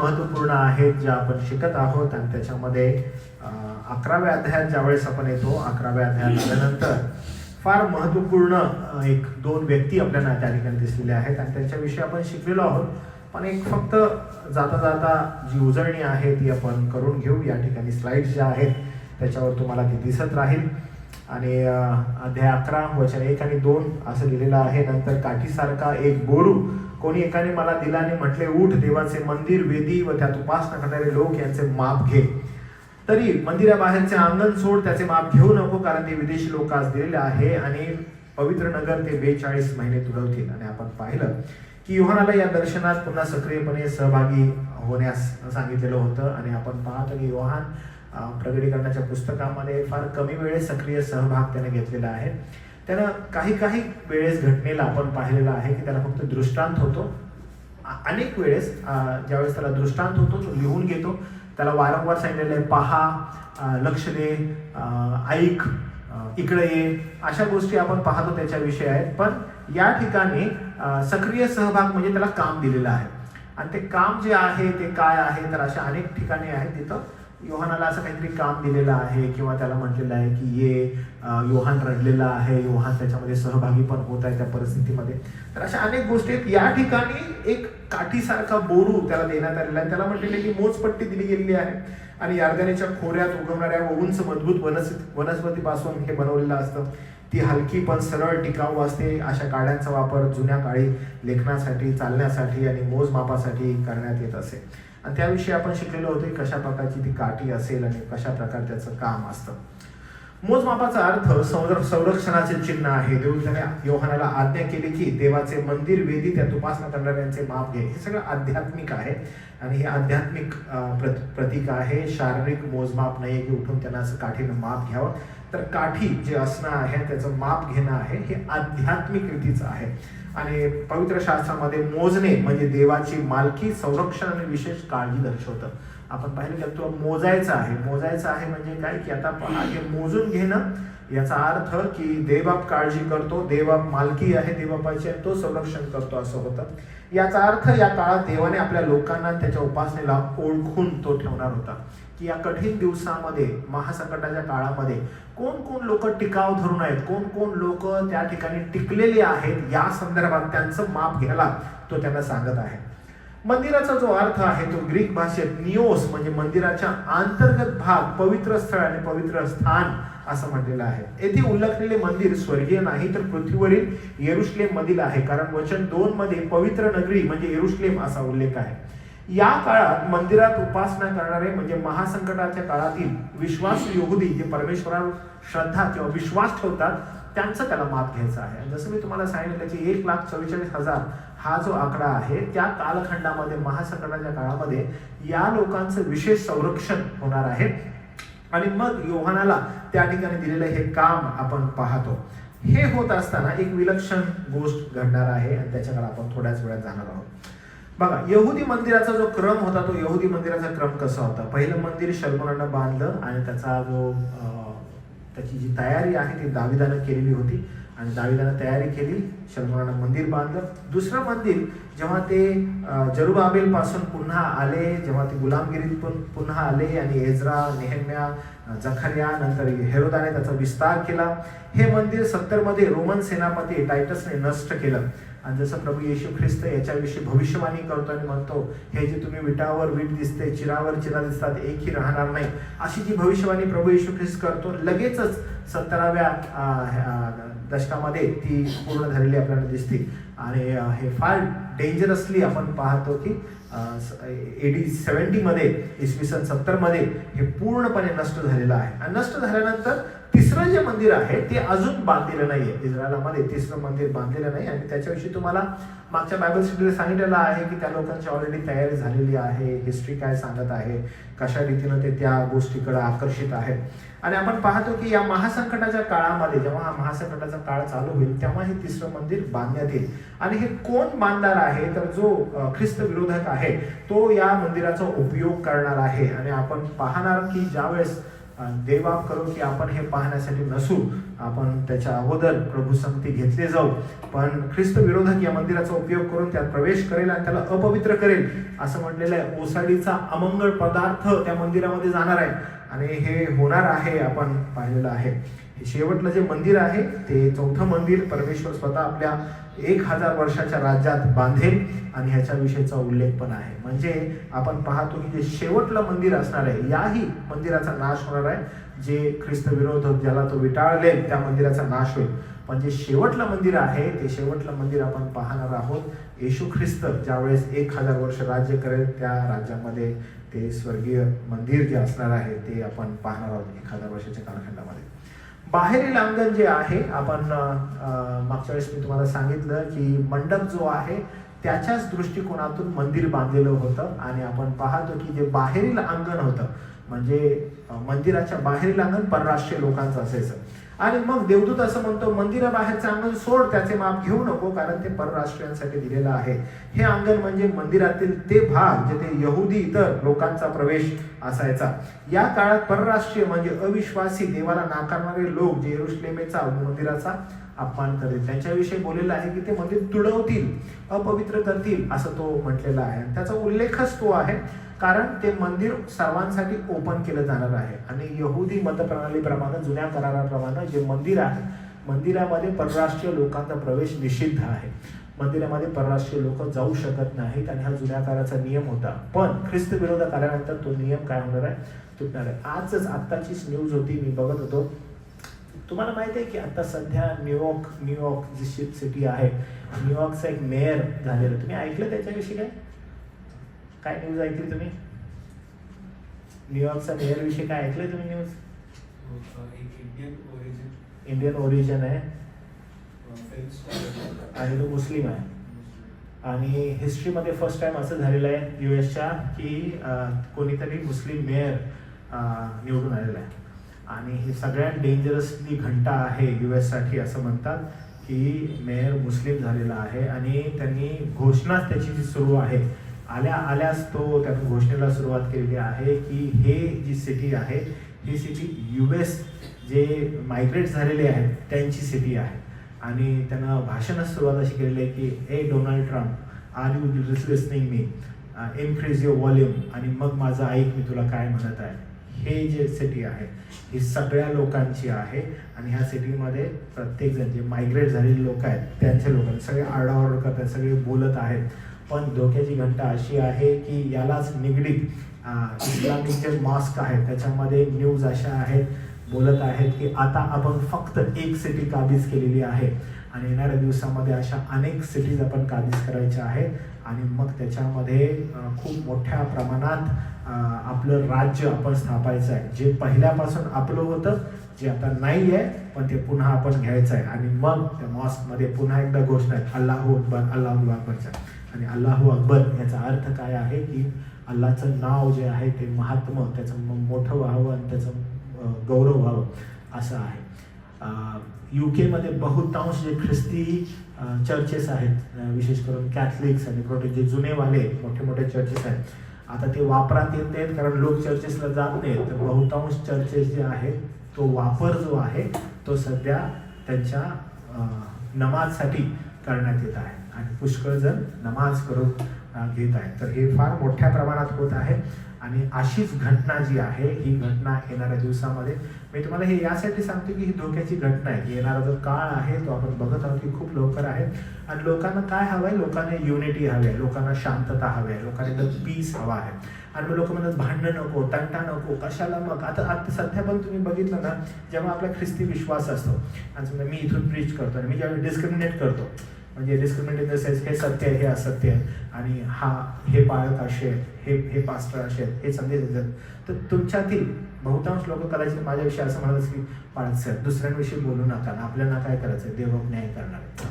महत्वपूर्ण आहेत ज्या आपण शिकत आहोत आणि त्याच्यामध्ये 11व्या अध्यायात ज्यावेळेस आपण येतो 11व्या अध्यायात आल्यानंतर फार महत्वपूर्ण एक दोन व्यक्ती आपल्याला त्या ठिकाणी दिसलेल्या आहेत आणि त्यांच्याविषयी आपण शिकलेलो आहोत. पण एक फक्त जाता जाता जी उजळणी आहे ती आपण करून घेऊ. या ठिकाणी स्लाइड्स ज्या आहेत त्याच्यावर तुम्हाला ती दिसत राहील. आणि अध्याय 11 वचन 1 आणि 2 असं लिहिलेलं आहे. नंतर काठीसारखा एक बोरू कोणी एकाने मला दिला आणि म्हटले, उठ, देवाचे मंदिर, वेदी व त्यात उपासना करणारे लोक यांचे माप घे. तरी मंदिराबाहेरचे अंगण सोड, त्याचे माप घेऊ नको, कारण ते विदेशी लोकांस दिलेले आहे आणि पवित्र नगर ते 42 महिने तुडवतील. आणि आपण पाहिलं की योहानाला या दर्शनात पुन्हा सक्रियपणे सहभागी होण्यास सांगितलेलं होतं. आणि आपण पाहतो की योहान प्रगटीकरणाच्या पुस्तकामध्ये फार कमी वेळेस सक्रिय सहभाग त्याने घेतलेला आहे. त्यानं काही वेळेस घटनेला आपण पाहिलेलं आहे की त्याला फक्त दृष्टांत होतो. अनेक वेळेस ज्यावेळेस त्याला दृष्टांत होतो तो लिहून घेतो. त्याला वारंवार सांगितलेलं आहे, पहा, लक्ष दे, ऐक, इकडे ये, अशा गोष्टी आपण पाहतो त्याच्याविषयी आहेत. पण या ठिकाणी सक्रिय सहभाग म्हणजे त्याला काम दिलेलं आहे. आणि ते काम जे आहे ते काय आहे, तर अशा अनेक ठिकाणी आहेत तिथं योहानाला असं काहीतरी काम दिलेलं आहे किंवा त्याला म्हटलेलं आहे की ये, योहान रडलेला आहे, योहान त्याच्यामध्ये सहभागी पण होत आहे त्या परिस्थितीमध्ये. तर अशा अनेक गोष्टी आहेत. या ठिकाणी एक काठीसारखा बोरू त्याला देण्यात आलेला आहे. त्याला म्हटलेलं की मोजपट्टी दिली गेलेली आहे आणि यार्दनेच्या खोऱ्यात उगवणाऱ्या उंच मजबूत वनस्पतीपासून हे बनवलेलं असतं. ती हलकी पण सरळ टिकाऊ असते. अशा काड्यांचा वापर जुन्या काळी लेखनासाठी, चालण्यासाठी आणि मोजमापासाठी करण्यात येत असे. आणि त्याविषयी आपण शिकलेलो होतो की कशा प्रकारची ती काठी असेल आणि कशा प्रकारे त्याचं काम असतं. मोजमापाचा अर्थ संरक्षणाचे चिन्ह आहे. देवाने योहानाला आज्ञा केली की देवाचे मंदिर, वेदी, त्यात उपासना करणाऱ्यांचे माप घे. हे सगळं आध्यात्मिक आहे आणि हे आध्यात्मिक प्रतीक आहे. शारीरिक मोजमाप नाही की उठून त्यांना असं काठीनं माप घ्यावं. तर काठी जे असणं आहे त्याचं माप घेणं आहे हे आध्यात्मिक रीतीचं आहे. आणि पवित्र शास्त्रामध्ये मोजणे म्हणजे देवाची मालकी, संरक्षण आणि विशेष काळजी दर्शवतं. आपण पाहिलं की तुला मोजायचं आहे. मोजायचं आहे म्हणजे काय की आता हे मोजून घेणं याचा अर्थ की देवबाप काळजी करतो, देवबाप मालकी आहे देवबापाची, तो संरक्षण करतो असं होतं. याचा अर्थ या काळात देवाने आपल्या लोकांना त्याच्या उपासनेला ओळखून तो ठेवणार होता की या कठीण दिवसामध्ये, महासंकटाच्या काळामध्ये कोण कोण लोक टिकाव धरून आहेत, कोण कोण लोक त्या ठिकाणी टिकलेले आहेत, या संदर्भात त्यांचं माप घ्यायला तो त्यांना सांगत आहे. मंदिराचा जो अर्थ आहे तो ग्रीक भाषेत निओस म्हणजे मंदिराच्या अंतर्गत भाग, पवित्र स्थळ आणि पवित्र स्थान असं म्हटलेलं आहे. येथे उल्लेखलेले मंदिर स्वर्गीय नाही तर पृथ्वीवरील येरुशलेम मधील आहे. कारण वचन 2 मध्ये पवित्र नगरी म्हणजे येरुशलेम असा उल्लेख आहे. या काळात मंदिरात उपासना करणारे म्हणजे महासंकटाच्या काळातील विश्वासू यहुदी जे परमेश्वरावर श्रद्धा किंवा विश्वास ठेवतात त्यांचं त्याला माप घ्यायचं आहे. जसं मी तुम्हाला सांगितलं की 1,44,000 हा जो आकडा आहे त्या कालखंडामध्ये, महासंकटाच्या काळामध्ये या लोकांचं विशेष संरक्षण होणार आहे. आणि मग योहानाला त्या ठिकाणी दिलेलं हे काम आपण पाहतो. हे होत असताना एक विलक्षण गोष्ट घडणार आहे आणि त्याच्याकडे आपण थोड्याच वेळात जाणार आहोत. बघा, यहुदी मंदिराचा जो क्रम होता तो यहुदी मंदिराचा क्रम कसा होता. पहिलं मंदिर शलोमोनानं बांधलं आणि त्याची जी तयारी आहे ती दाविदानं केलेली होती आणि दाविदानं तयारी केली, शलोमोनानं मंदिर बांधलं. दुसरं मंदिर जेव्हा ते जरुबाबेल पासून पुन्हा आले, जेव्हा ते गुलामगिरीत पुन्हा आले आणि एज्रा, नेहम्या, जखर्या, नंतर हेरोदाने त्याचा विस्तार केला. हे मंदिर 70 मध्ये रोमन सेनापती टायटसने नष्ट केलं. आणि जसं प्रभू येशू ख्रिस्त याच्याविषयी भविष्यवाणी करतो आणि म्हणतो, हे जे तुम्ही विटावर वीट दिसते, चिरावर चिरा दिसतात, एकही राहणार नाही, अशी जी भविष्यवाणी प्रभू येशू ख्रिस्त करतो, लगेचच 70व्या दशकामध्ये ती पूर्ण झालेली आपल्याला दिसते. आणि हे फार डेंजरसली आपण पाहतो की AD 70 मध्ये, इसवी सन 70 मध्ये हे पूर्णपणे नष्ट झालेलं आहे. आणि नष्ट झाल्यानंतर तिसरं जे मंदिर आहे ते अजून बांधलेलं नाहीये. इस्रायलामध्ये तिसरं मंदिर बांधलेलं नाही आणि त्याच्याविषयी तुम्हाला मागच्या बायबल स्टडीला सांगितलेलं आहे की त्या लोकांची ऑलरेडी तयारी झालेली आहे. हिस्ट्री काय सांगत आहे, कशा रीतीनं ते त्या गोष्टीकडे आकर्षित आहेत. आणि आपण पाहतो की या महासंकटाच्या काळामध्ये, जेव्हा हा महासंकटाचा काळ चालू होईल तेव्हा हे तिसरं मंदिर बांधण्यात येईल. आणि हे कोण बांधणार आहे, तर जो ख्रिस्त विरोधक आहे तो या मंदिराचा उपयोग करणार आहे. आणि आपण पाहणार की ज्यावेळेस देवबाप करो की आपण हे पाहण्यासाठी नसू, आपण त्याच्या अगोदर प्रभू संगती घेतले जाऊ. पण ख्रिस्त विरोधक या मंदिराचा उपयोग करून त्यात प्रवेश करेल आणि त्याला अपवित्र करेल असं म्हटलेलं आहे. ओसाडीचा अमंगळ पदार्थ त्या मंदिरामध्ये जाणार आहे आणि हे होणार आहे, आपण पाहिलेलं आहे. शेवटलं जे मंदिर आहे ते चौथं मंदिर परमेश्वर स्वतः आपल्या 1000 वर्षाच्या राज्यात बांधेल आणि ह्याच्याविषयीचा उल्लेख पण आहे. म्हणजे आपण पाहतो की जे शेवटलं मंदिर असणार आहे याही मंदिराचा नाश होणार आहे. जे ख्रिस्त विरोधक ज्याला तो विटाळलेल त्या मंदिराचा नाश होईल. पण जे शेवटलं मंदिर आहे ते शेवटलं मंदिर आपण पाहणार आहोत. येशू ख्रिस्त ज्यावेळेस 1000 वर्ष राज्य करेल त्या राज्यामध्ये ते स्वर्गीय मंदिर जे असणार आहे ते आपण पाहणार आहोत 1000 वर्षाच्या कालखंडामध्ये. बाहेरील अंगण जे आहे, आपण मागच्या वेळेस मी तुम्हाला सांगितलं की मंडप जो आहे त्याच्याच दृष्टिकोनातून मंदिर बांधलेलं होतं आणि आपण पाहतो की जे बाहेरील अंगण होतं म्हणजे मंदिराच्या बाहेरील अंगण परराष्ट्रीय लोकांचं असायचं. आणि मग देवदूत असं म्हणतो मंदिराबाहेरचं अंगण सोड, त्याचे माप घेऊ नको, कारण ते परराष्ट्रीयांसाठी दिलेलं आहे. हे अंगण म्हणजे मंदिरातील ते भाग जेथे यहुदी इतर लोकांचा प्रवेश असायचा. या काळात परराष्ट्रीय म्हणजे अविश्वासी, देवाला नाकारणारे लोक जे यरुशलेमेचा मंदिराचा अपमान करतील त्यांच्याविषयी बोललेलं आहे की ते मंदिर तुडवतील, अपवित्र करतील असं तो म्हटलेला आहे. त्याचा उल्लेखच तो आहे कारण ते मंदिर सर्वांसाठी ओपन केलं जाणार आहे. आणि यहुदी मतप्रणालीप्रमाणे जुन्या कराराप्रमाणे जे मंदिर आहे मंदिरामध्ये परराष्ट्रीय लोकांचा प्रवेश निषिद्ध आहे. मंदिरामध्ये परराष्ट्रीय लोक जाऊ शकत नाहीत आणि हा जुन्या काळाचा नियम होता. पण ख्रिस्त विरोधक आल्यानंतर तो नियम काय होणार आहे, तुटणार आहे. आजच आत्ताचीच न्यूज होती, मी बघत होतो. तुम्हाला माहिती आहे की आता सध्या न्यूयॉर्क जी सिटी आहे, न्यूयॉर्कचा एक मेयर झालेला, तुम्ही ऐकलं त्याच्याविषयी काय न्यूज ऐकली तुम्ही? न्यूयॉर्कचा मेयर विषयी काय ऐकलंय तुम्ही न्यूज? इंडियन ओरिजिन आहे आणि तो मुस्लिम आहे. आणि हिस्ट्रीमध्ये फर्स्ट टाइम असं झालेलं आहे US की कोणीतरी मुस्लिम मेयर निवडून आलेला आहे. आणि ही सगळ्यात डेंजरसली घंटा आहे US साठी असं म्हणतात की मेयर मुस्लिम झालेला आहे. आणि त्यांनी घोषणाच त्याची जी सुरू आहे आल्याच तो त्यानं घोषणेला सुरुवात केलेली आहे की हे जी सिटी आहे ही सिटी US जे मायग्रेट झालेले आहेत त्यांची सिटी आहे. आणि त्यानं भाषणास सुरुवात अशी केलेली आहे की hey Donald Trump, are you listening me, increase your volume, आणि मग माझं ऐक मी तुला काय म्हणत आहे. हे जे सिटी आहे ही सगळ्या लोकांची आहे आणि ह्या सिटीमध्ये प्रत्येकजण जे मायग्रेट झालेले लोक आहेत त्यांचे लोक सगळे आरडाओरड करतात, सगळे बोलत आहेत. पण धोक्याची घंटा अशी आहे की यालाच निगडीत इस्लामिक जे मॉस्क आहेत त्याच्यामध्ये न्यूज अशा आहेत, बोलत आहेत की आता आपण फक्त एक सिटी काबीज केलेली आहे आणि येणाऱ्या दिवसामध्ये अशा अनेक सिटीज आपण काबीज करायच्या आहेत आणि मग त्याच्यामध्ये खूप मोठ्या प्रमाणात आपलं राज्य आपण स्थापायचं आहे. जे पहिल्यापासून आपलं होतं, जे आता नाही आहे पण ते पुन्हा आपण घ्यायचं आहे. आणि मग त्या मॉस्कमध्ये पुन्हा एकदा घोषणा आहे अल्लाहू अकबर, अल्लाहू अकबरच्या. आणि अल्लाहू अकबर याचा अर्थ काय आहे की अल्लाचं नाव जे आहे ते महात्म त्याचं मोठं व्हावं आणि त्याचं गौरव व्हावं असं आहे. UK बहुतांश जे ख्रिस्ती चर्चेस आहेत, विशेष करून कॅथलिक्स आणि प्रोटेस्टंट जे जुनेवाले मोठे मोठे चर्चेस आहेत, आता ते वापरात येत नाहीत कारण लोक चर्चेसला जात नाहीत. तर बहुतांश चर्चेस जे आहेत तो वापर जो आहे तो सध्या त्यांच्या नमाजसाठी करण्यात येत आहे आणि पुष्कळ जण नमाज करून घेत आहेत. तर हे फार मोठ्या प्रमाणात होत आहे आणि अशीच घटना जी आहे ही घटना येणाऱ्या दिवसामध्ये, मी तुम्हाला हे यासाठी सांगतो की ही धोक्याची घटना आहे. येणारा जो काळ आहे तो आपण बघत आहोत की खूप लवकर आहे आणि लोकांना काय हवं आहे, लोकांना युनिटी हवी आहे, लोकांना शांतता हवी आहे, लोकांना पीस हवा आहे. आणि लोक म्हणतात भांडणं नको, तंटा नको, कशाला. मग आता सध्या पण तुम्ही बघितलं ना, जेव्हा आपला ख्रिस्ती विश्वास असतो आणि समजा मी इथून प्रीच करतो आणि मी ज्यावेळी डिस्क्रिमिनेट करतो, म्हणजे डिस्क्रिमिनेट इन द सेन्स हे सत्य आहे, हे असत्य आहे आणि हे पाळक असे आहेत, हे पास्टर असे आहेत, हे संदेश देतात. तर तुमच्यातील बहुतांश लोक कदाचित माझ्याविषयी असं म्हणतात की पाळक साहेब दुसऱ्यांविषयी बोलू नका ना, आपल्याला काय करायचं, देव न्याय करणार.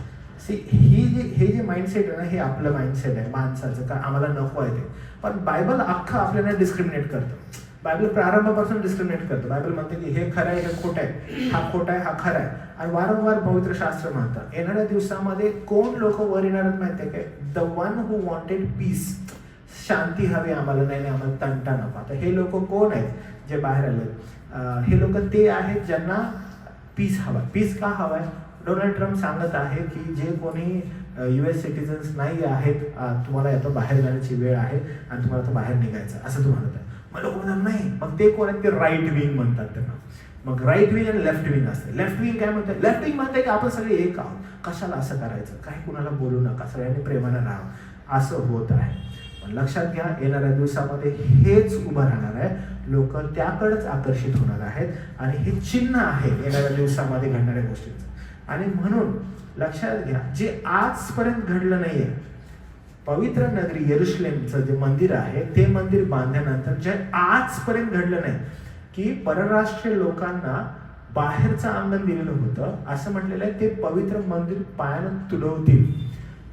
हे जे माइंडसेट आहे ना, हे आपलं माइंडसेट आहे माणसाचं, का आम्हाला नको आहे ते. पण बायबल अख्खा आपल्याला डिस्क्रिमिनेट करतं. बायबल प्रारंभापासून डिस्क्रिमिनेट करतं. बायबल म्हणते की हे खरं आहे, हे खोटं आहे, हा खोटा आहे, हा खरा आहे. आणि वारंवार पवित्र शास्त्र म्हणतं येणाऱ्या दिवसामध्ये कोण लोक वर येणार आहेत माहिती आहे काय, the one who wanted peace, शांती हवी आम्हाला, नाही आम्हाला तंटा नको. आता हे लोक कोण आहेत जे बाहेर आले? हे लोक ते आहेत ज्यांना पीस हवा. पीस का हवा आहे? डोनाल्ड ट्रम्प सांगत आहे की जे कोणी US सिटीजन्स नाही आहेत, तुम्हाला आता बाहेर जाण्याची वेळ आहे आणि तुम्हाला आता बाहेर निघायचं असं तो म्हणत आहे. मग लोक म्हणतात नाही, मग ते कोण आहेत? ते राईट विंग म्हणतात त्यांना. मग राईट विंग आणि लेफ्ट विंग असते. लेफ्ट विंग काय म्हणते? लेफ्ट विंग म्हणते की आपण सगळे एक आहोत, कशाला असं करायचं, काही कुणाला बोलू नका, सगळ्यांनी प्रेमानं राहा, असं होत आहे. पण लक्षात घ्या, येणाऱ्या दिवसामध्ये हेच उभं राहणार आहे. लोक त्याकडेच आकर्षित होणार आहेत आणि हे चिन्ह आहे येणाऱ्या दिवसामध्ये घडणाऱ्या गोष्टींचं. आणि म्हणून लक्षात घ्या, जे आजपर्यंत घडलं नाहीये, पवित्र नगरी यरुशलेमचं जे मंदिर आहे ते मंदिर बांधल्यानंतर जे आजपर्यंत घडलं नाही की परराष्ट्रीय लोकांना बाहेरचं अंगण दिलेलं होतं, असं म्हटलेलं आहे ते पवित्र मंदिर पायानं तुडवतील.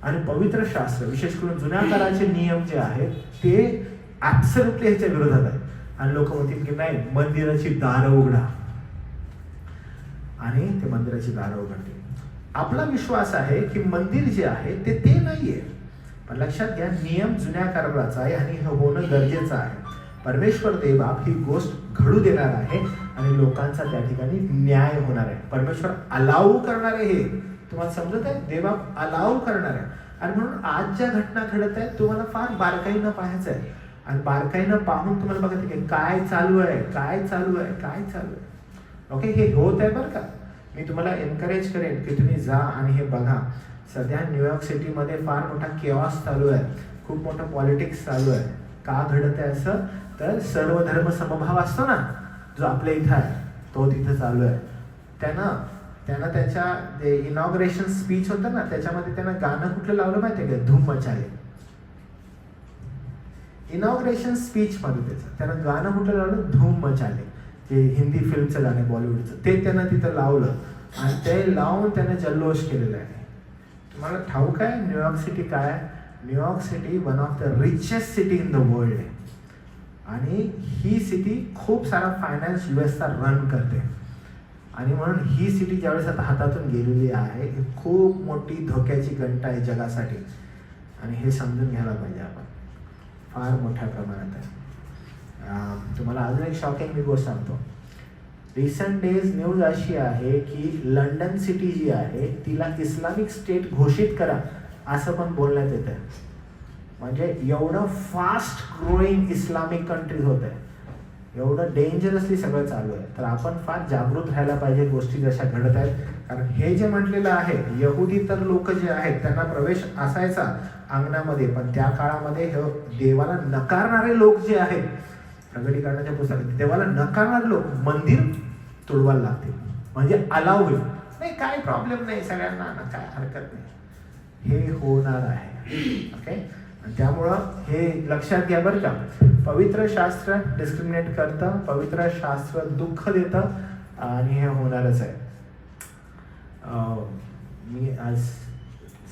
आणि पवित्र शास्त्र, विशेष करून जुन्या काळाचे नियम जे आहेत ते ऍब्सोल्युटली ह्याच्या विरोधात आहेत. आणि लोक म्हणतील की नाही, मंदिराची दारं उघडा, आणि ते मंदिराची दारं उघडतील. आपला विश्वास आहे की मंदिर जे आहे ते नाहीये. पण लक्षात घ्या, नियम जुन्या कराराचा आहे आणि हे होणं गरजेचं आहे. परमेश्वर देवबाप ही गोष्ट घडू देणार आहे आणि लोकांचा त्या ठिकाणी न्याय होणार आहे. परमेश्वर अलाऊ करणार आहे. हे तुम्हाला समजत आहे? देवबाप अलाऊ करणार आहे. आणि म्हणून आज ज्या घटना घडत आहेत तुम्हाला फार बारकाईनं पाहायचं आहे. आणि बारकाईनं पाहून तुम्हाला बघायचं की काय चालू आहे, काय चालू आहे, काय चालू आहे. ओके, हे होत आहे बरं का. मी तुम्हाला एनकरेज करेन की तुम्ही जा आणि हे बघा. सध्या न्यूयॉर्क सिटीमध्ये फार मोठा केऑस चालू आहे, खूप मोठं पॉलिटिक्स चालू आहे. का घडत आहे असं? तर सर्व धर्म समभाव असतो ना, जो आपल्या इथं आहे तो तिथं चालू आहे. त्यानं त्याच्या जे इनॉग्रेशन स्पीच होतं ना, त्याच्यामध्ये त्यानं गाणं कुठलं लावलं माहिती आहे का? धूम मचाले. इनॉग्रेशन स्पीच मध्ये त्यानं गाणं कुठलं लावलं? धूम मचाले. जे हिंदी फिल्मचं गाणं, बॉलिवूडचं, ते त्यानं तिथं लावलं आणि ते लावून त्यानं जल्लोष केलेला आहे. तुम्हाला ठाऊक आहे न्यूयॉर्क सिटी काय आहे? New York city one of the richest city in the world आहे. आणि ही सिटी खूप सारा फायनान्स USचा रन करते. आणि म्हणून ही सिटी ज्यावेळेस आता हातातून गेलेली आहे, ही खूप मोठी धोक्याची घंटा आहे जगासाठी. आणि हे समजून घ्यायला पाहिजे आपण, फार मोठ्या प्रमाणात आहे. तुम्हाला अजून एक शॉकिंग मी गोष्ट सांगतो. रिसेंट डेज न्यूज अशी आहे की लंडन सिटी जी आहे तिला इस्लामिक स्टेट घोषित करा असं पण बोलण्यात येत आहे. म्हणजे एवढं फास्ट ग्रोईंग इस्लामिक कंट्रीज होत आहे, एवढं डेंजरसली सगळं चालू आहे. तर आपण फार जागृत राहायला पाहिजे गोष्टी जशा घडत आहेत. कारण हे जे म्हटलेलं आहे, यहुदी तर लोक जे आहेत त्यांना प्रवेश असायचा अंगणामध्ये, पण त्या काळामध्ये देवाला नकारणारे लोक जे आहेत, प्रगटीकरणाच्या पुस्तकात देवाला नकारणारे लोक मंदिर तोडवायला लागतील. म्हणजे अलाव होईल. नाही, काय प्रॉब्लेम नाही, सगळ्यांना काय हरकत नाही. हे होणार आहे. ओके, त्यामुळं हे लक्षात घ्या बरं का. पवित्र शास्त्र डिस्क्रिमिनेट करतं, पवित्र शास्त्र दुःख देतं आणि हे होणारच आहे. मी आज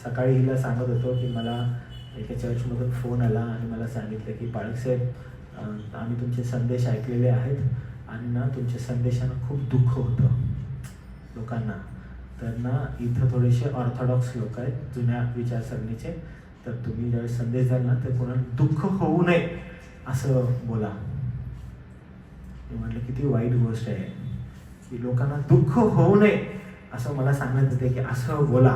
सकाळी हिला सांगत होतो की मला एका चर्चमधून फोन आला आणि मला सांगितलं की पाळकसाहेब, आम्ही तुमचे संदेश ऐकलेले आहेत आणि ना तुमच्या संदेशानं खूप दुःख होतं लोकांना. तर ना इथं थोडेसे ऑर्थोडॉक्स लोक आहेत जुन्या विचारसरणीचे, तर तुम्ही ज्यावेळेस संदेश द्याल ना तर कोणाला दुःख होऊ नये असं बोला. मी म्हटलं किती वाईट गोष्ट आहे की लोकांना दुःख होऊ नये असं मला सांगण्यात येते की असं बोला,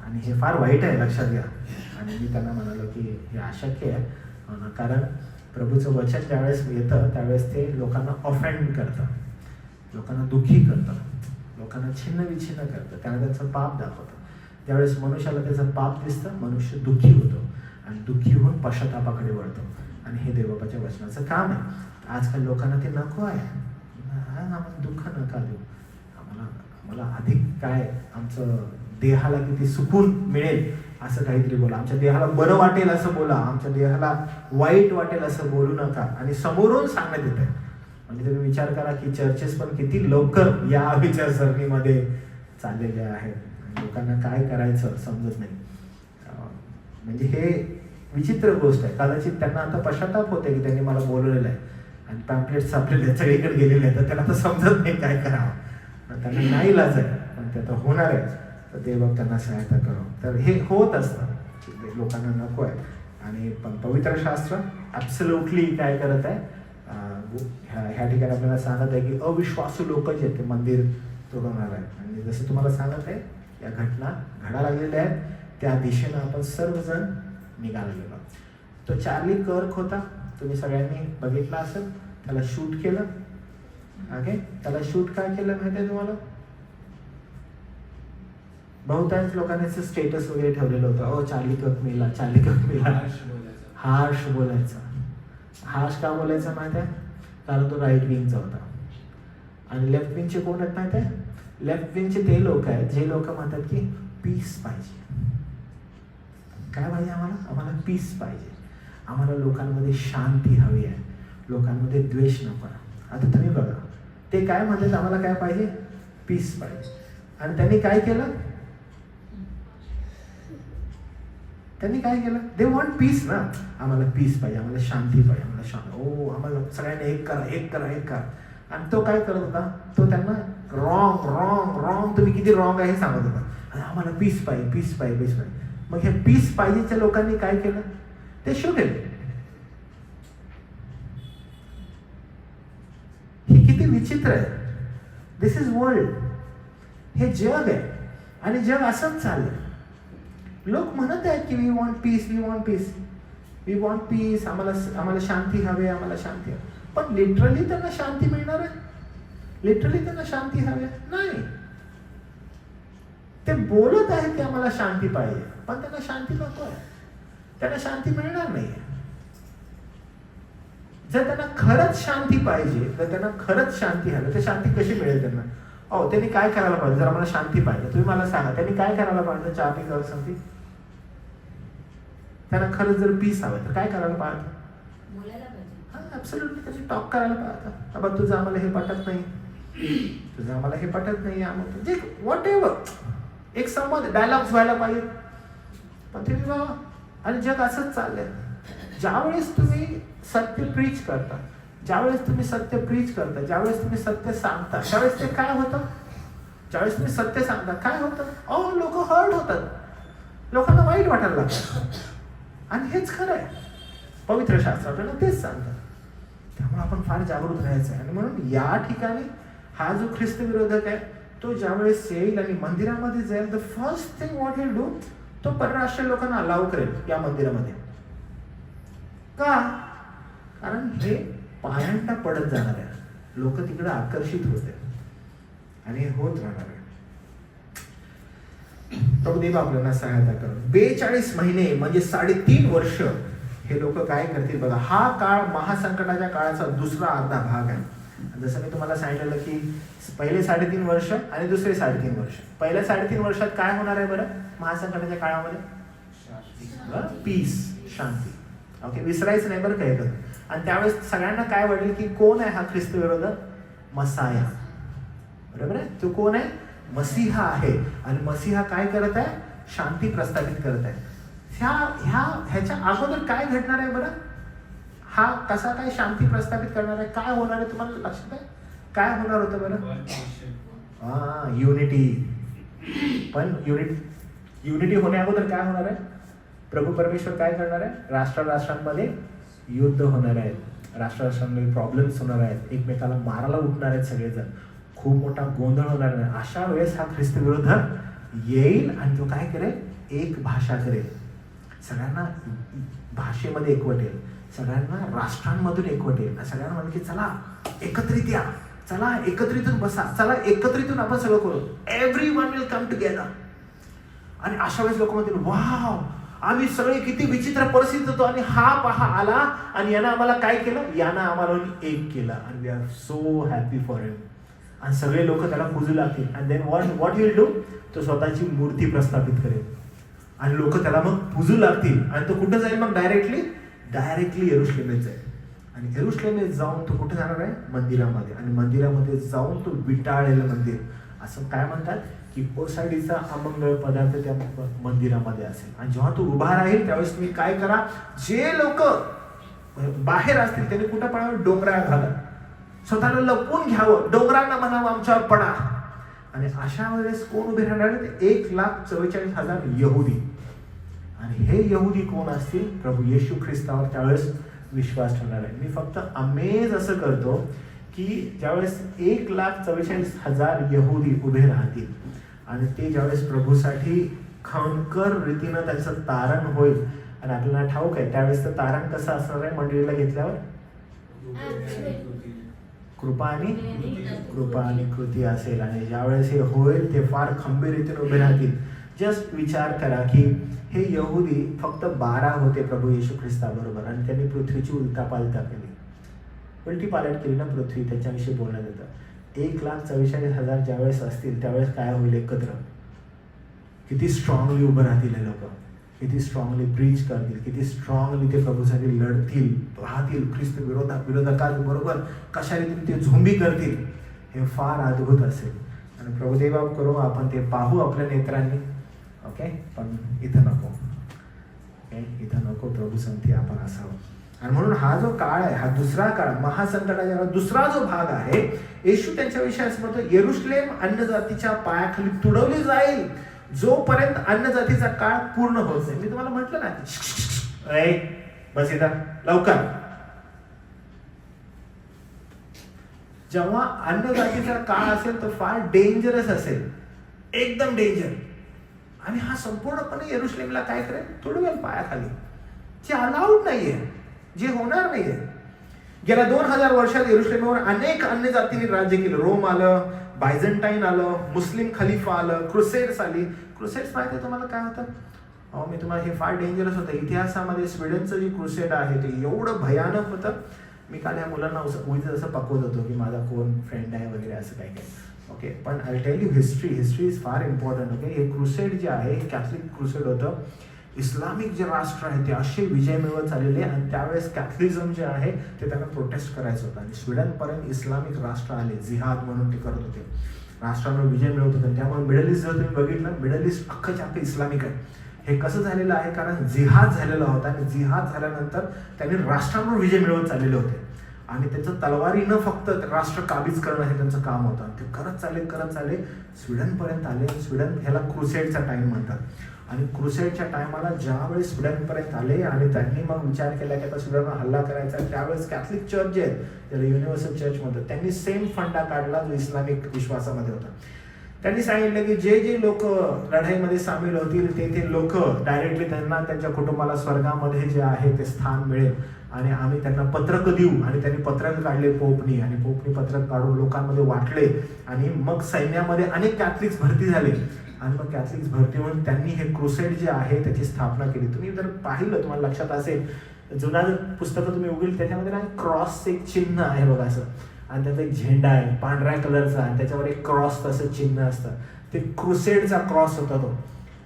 आणि हे फार वाईट आहे, लक्षात घ्या. आणि मी त्यांना म्हणालो की हे अशक्य आहे, कारण प्रभूचं वचन ज्यावेळेस येतं त्यावेळेस ते लोकांना ऑफेंड करतं, लोकांना दुःखी करतं, लोकांना छिन्न विछिन्न करतं, त्यांना त्यांचं पाप दाखवतं. ज्यावेळेस मनुष्याला त्याचं पाप दिसतं, मनुष्य दुःखी होतो आणि दुःखी होऊन पश्चातापाकडे वळतो. आणि हे देवबापाच्या वचनाचं काम आहे. आजकाल लोकांना ते नको आहे. आम्हाला दुःख नका देऊ, आम्हाला अधिक काय, आमचं देहाला किती सुकून मिळेल असं काहीतरी बोला, आमच्या देहाला बरं वाटेल असं बोला, आमच्या देहाला वाईट वाटेल असं बोलू नका. आणि समोरून सांगण्यात येत आहे. म्हणजे तुम्ही विचार करा की चर्चेस पण किती लवकर या विचारसरणीमध्ये चाललेले आहेत. लोकांना काय करायचं समजत नाही. म्हणजे हे विचित्र गोष्ट आहे. कदाचित त्यांना आता पश्चाताप होते की त्यांनी मला बोलवलेलं आहे आणि पॅम्पलेट्स आपल्याला सगळीकडे गेलेले आहेत, तर त्यांना आता समजत नाही काय करावं. त्यांना नाही लाज आहे, पण ते आता होणार आहे. तर देव त्यांना सहायता करो. तर हे होत असतं, लोकांना नको आहे. आणि पण पवित्र शास्त्र ॲब्सोल्युटली काय करत आहे, ह्या ठिकाणी आपल्याला सांगत आहे की अविश्वासू लोक जे ते मंदिर तुडवणार आहे. आणि जसं तुम्हाला सांगत आहे, या घटना घडा लागलेल्या आहेत, त्या दिशेनं आपण सर्वजण निघालेलो. तो चार्ली कर्क होता, तुम्ही सगळ्यांनी बघितला असेल. त्याला शूट केलं. ओके, त्याला शूट काय केलं माहिती आहे तुम्हाला? बहुतांश लोकांनी स्टेटस वगैरे ठेवलेलं होतं, चार्ली कर्क मेला, चार्ली कर्क मेला. हार्श बोलायचा. हार्श का बोलायचा माहिती आहे? कारण तो राईट विंगचा होता. आणि लेफ्ट विंगचे कोण आहेत माहिती आहे? लेफ्ट विंगचे ते लोक आहेत जे लोक म्हणतात की पीस पाहिजे. काय पाहिजे आम्हाला पीस पाहिजे. आम्हाला लोकांमध्ये शांती हवी आहे, लोकांमध्ये द्वेष नको. आता तुम्ही बघा, ते काय म्हणतात, आम्हाला काय पाहिजे? पीस पाहिजे. आणि त्यांनी काय केलं? दे वॉन्ट पीस ना. आम्हाला पीस पाहिजे, आम्हाला शांती पाहिजे, आम्हाला शांत. आम्हाला सगळ्यांनी एक करा. आणि तो काय करत होता? तो त्यांना रॉंग तुम्ही किती रॉंग आहे हे सांगत होता. आणि आम्हाला पीस पाहिजे. मग हे पीस पाहिजेच्या लोकांनी काय केलं? ते शूट केलं. हे किती विचित्र आहे. दिस इज वर्ल्ड. हे जग आहे आणि जग असंच चाललंय. लोक म्हणत आहेत की वी वॉन्ट पीस, आम्हाला शांती हवी, आम्हाला शांती हवी. पण लिटरली त्यांना शांती मिळणार आहे? लिटरली त्यांना शांती हवी नाही. ते बोलत आहेत की आम्हाला शांती पाहिजे, पण त्यांना शांती नको आहे. त्यांना शांती मिळणार नाही. जर त्यांना खरंच शांती पाहिजे, तर त्यांना खरंच शांती हवी, तर शांती कशी मिळेल त्यांना? त्यांनी काय करायला पाहिजे? जर आम्हाला शांती पाहिजे, तुम्ही मला सांगा, त्यांनी काय करायला पाहिजे? चार्ली कर्क सांगते, त्यांना खरंच जर पीस हवं तर काय करायला पाहिजे? ऍब्सोल्युटली त्याची टॉक करायला पाहिजे. बाबा तुझं आम्हाला हे पटत नाही, म्हणजे व्हॉट एव्हर, एक संवाद, डायलॉग्स व्हायला पाहिजे. पण तुम्ही बाबा, आणि जग असंच चाललंय. ज्यावेळेस तुम्ही सत्य प्रीच करता, ज्यावेळेस तुम्ही सत्य सांगता, त्यावेळेस ते काय होतं? ज्यावेळेस तुम्ही सत्य सांगता काय होतं? लोक हर्ट होतात, लोकांना वाईट वाटायला लागतं. आणि हेच खरं आहे. पवित्र शास्त्र आपल्याला तेच सांगतं. त्यामुळे आपण फार जागृत राहायचं आहे. आणि म्हणून या ठिकाणी हा जो ख्रिस्त विरोधक आहे, तो ज्यावेळेस येईल आणि मंदिरामध्ये जाईल, the first thing what will do, तो परराष्ट्रीय लोकांना अलाव करेल या मंदिरामध्ये. का? कारण हे पायांटा पडत जाणार आहे. लोक तिकडे आकर्षित होते आणि हे होत राहणार आहे. प्रभुदेव आपल्याला सहायता करून 42 महिने म्हणजे 3.5 वर्ष हे लोक काय करतील बघा. हा काळ महासंकटाच्या काळाचा दुसरा अर्धा भाग आहे. जसं मी तुम्हाला सांगितलेलं की पहिले 3.5 वर्ष आणि दुसरे 3.5 वर्ष. पहिल्या 3.5 वर्षात काय होणार आहे बरं महासंकटाच्या काळामध्ये? पीस, शांती. ओके, विसरायचं नाही बरं काय तर. आणि त्यावेळेस सगळ्यांना काय वाटेल की कोण आहे हा ख्रिस्त विरोधक? मसाया. बरोबर आहे, तो कोण आहे? मसीहा आहे. आणि मसीहा काय करत आहे? शांती प्रस्थापित करत आहे. ह्याच्या अगोदर काय घडणार आहे बरं? हा कसा काय शांती प्रस्थापित करणार आहे? काय होणार आहे तुम्हाला लक्षात आहे? काय होणार होतं बरं? युनिटी. पण युनिटी होण्या अगोदर काय होणार आहे? प्रभू परमेश्वर काय करणार आहे? राष्ट्रांमध्ये युद्ध होणार आहेत, राष्ट्रांमध्ये प्रॉब्लेम्स होणार आहेत, एकमेकाला मारायला उठणार आहेत सगळेजण, खूप मोठा गोंधळ होणार आहे. अशा वेळेस हा ख्रिस्त विरोधक येईल आणि तो काय करेल? एक भाषा करेल, सगळ्यांना भाषेमध्ये एकवटेल, सगळ्यांना राष्ट्रांमधून एकवटेल, सगळ्यांना म्हणजे की चला एकत्रित या, चला एकत्रितून बसा, चला एकत्रितून आपण सगळं करू, एव्हरीवन विल कम टुगेदर. आणि अशा वेळेस लोक म्हणतील वाव, आम्ही सगळे किती विचित्र परिस्थितीत होतो आणि हा पहा आला आणि यानं आम्हाला काय केलं? यानं आम्हाला एक केलं आणि we are so happy for him. आणि सगळे लोक त्याला पूजू लागतील. And then what will do? तो स्वतःची मूर्ती प्रस्थापित करेल आणि लोक त्याला मग पूजू लागतील. आणि तो कुठं जाईल मग? डायरेक्टली यरुशलेमेत जाईल. आणि यरुशलेमेत जाऊन तो कुठे जाणार आहे? मंदिरामध्ये. आणि मंदिरामध्ये जाऊन तो विटाळलेलं मंदिर, असं काय म्हणतात की ओसाडीचा अमंगळ पदार्थ त्या मंदिरामध्ये असेल. आणि जेव्हा तो उभा राहील त्यावेळेस तुम्ही काय करा? जे लोक बाहेर असतील त्यांनी कुठं पडावं? डोंगराळ भागात स्वतःला लपवून घ्यावं, डोंगरांना म्हणावं आमच्यावर पडा. आणि अशा वेळेस कोण उभे राहणार? 1,44,000 यहुदी. आणि हे यहुदी कोण असतील? प्रभू येशू ख्रिस्तावर त्यावेळेस विश्वास ठेवणार आहे. मी फक्त अमेज असं करतो की ज्यावेळेस 1,44,000 यहुदी उभे राहतील आणि ते ज्यावेळेस प्रभूसाठी खणकर रीतीनं त्यांचं तारण होईल, आणि आपल्याला ठाऊक आहे त्यावेळेस तर तारण कसं असणार आहे मंडळीला घेतल्यावर? कृपा आणि कृती असेल. आणि ज्यावेळेस हे होईल ते फार खंबीर रीतीने उभे राहतील. जस्ट विचार करा की हे यहुदी फक्त 12 होते प्रभू येशू ख्रिस्ताबरोबर, आणि त्यांनी पृथ्वीची उलटापालटा केली, उलटी पालट केली ना पृथ्वी. त्याच्याविषयी बोलण्यात येतं 1,44,000 ज्यावेळेस असतील त्यावेळेस काय होईल एकत्र? किती स्ट्रॉंगली उभं राहतील हे लोक, किती स्ट्रॉंगली प्रीच करतील, किती स्ट्रॉंगली ते प्रभूसाठी लढतील, राहतील, ख्रिस्त विरोधकांबरोबर कशा रीतीने ते झोंबी करतील. हे फार अद्भुत असेल. आणि प्रभुदेवा करू आपण ते पाहू आपल्या नेत्रांनी. ओके, पण इथं नको. ओके, इथं नको. प्रभू संगती आपण असावं. आणि म्हणून हा जो काळ आहे, हा दुसरा काळ, महासंकटाचा दुसरा जो भाग आहे, येशू त्यांच्याविषयी असं म्हणतो, यरुशलेम अन्य जातीच्या पायाखाली तुडवली जाईल जोपर्यंत अन्य जातीचा काळ पूर्ण होत नाही. मी तुम्हाला म्हटलं ना, बस इथं लवकर. जेव्हा अन्य जातीचा काळ असेल तो फार डेंजरस असेल, एकदम डेंजर. आणि हा संपूर्णपणे यरुशलेमला काय करेल? तुडवेल पायाखाली, जे अलाउड नाहीये, जे होणार नाहीये. गेल्या 2000 वर्षात यरुशलेमवर अनेक अन्य जातींनी राज्य केलं. रोम आलं, बायझंटाईन आलं, मुस्लिम खलिफा आलं, क्रुसेड्स आली. क्रुसेड्स माहिती आहे तुम्हाला काय होतं? अहो मी तुम्हाला, हे फार डेंजरस होतं. इतिहासामध्ये स्वीडनचं जे क्रुसेड आहे ते एवढं भयानक होतं. मी काल या मुलांना उगीच असं पकवत होतो की माझा कोण फ्रेंड आहे वगैरे असं काही काही. ओके, पण I tell you history is far important. Okay, हे क्रुसेड जे आहे हे कॅथलिक क्रुसेड होतं. इस्लामिक जे राष्ट्र आहे ते असे विजय मिळवत चाललेले, आणि त्यावेळेस कॅथलिझम जे आहे ते त्यांना प्रोटेस्ट करायचं होतं. आणि स्वीडनपर्यंत इस्लामिक राष्ट्र आले, जिहाद म्हणून ते करत होते, राष्ट्रांवर विजय मिळवत होते. त्यामुळे मिडल ईस्ट जर तुम्ही बघितलं, मिडल ईस्ट अख्खंच्या अख्खं इस्लामिक आहे. हे कसं झालेलं आहे? कारण जिहाद झालेला होता, आणि जिहाद झाल्यानंतर त्यांनी राष्ट्रांवर विजय मिळवत चाललेले होते. आणि त्यांचं तलवारीनं फक्त राष्ट्र काबीज करणं हे त्यांचं काम होतं. ते करत चालले स्वीडनपर्यंत आले. स्वीडन ह्याला क्रुसेडचा टाइम म्हणतात. आणि क्रुसेडच्या टायमाला ज्यावेळेस स्वीडनपर्यंत आले आणि त्यांनी मग विचार केला की आता स्वीडनवर हल्ला करायचा, त्यावेळेस कॅथलिक चर्च जे आहे त्याला युनिव्हर्सल चर्च म्हणतात, त्यांनी सेम फंडा काढला जो इस्लामिक विश्वासामध्ये होता. त्यांनी सांगितलं की जे जे लोक लढाईमध्ये सामील होतील ते लोक डायरेक्टली त्यांना त्यांच्या कुटुंबाला स्वर्गामध्ये जे आहे ते स्थान मिळेल, आणि आम्ही त्यांना पत्रक देऊ. आणि त्यांनी पत्रक काढले पोपनी, आणि पोपनी पत्रक काढून लोकांमध्ये वाटले. आणि मग सैन्यामध्ये अनेक कॅथलिक्स भरती झाले, आणि मग कॅथलिक्स भरती म्हणून त्यांनी हे क्रुसेड जे आहे त्याची स्थापना केली. तुम्ही जर पाहिलं, तुम्हाला लक्षात असेल, जुना जर पुस्तकं तुम्ही उघडली त्याच्यामध्ये ना क्रॉस एक चिन्ह आहे बघा असं, आणि त्याचा एक झेंडा आहे पांढऱ्या कलरचा, आणि त्याच्यावर एक क्रॉस तसं चिन्ह असतं. ते क्रुसेडचा क्रॉस होता तो.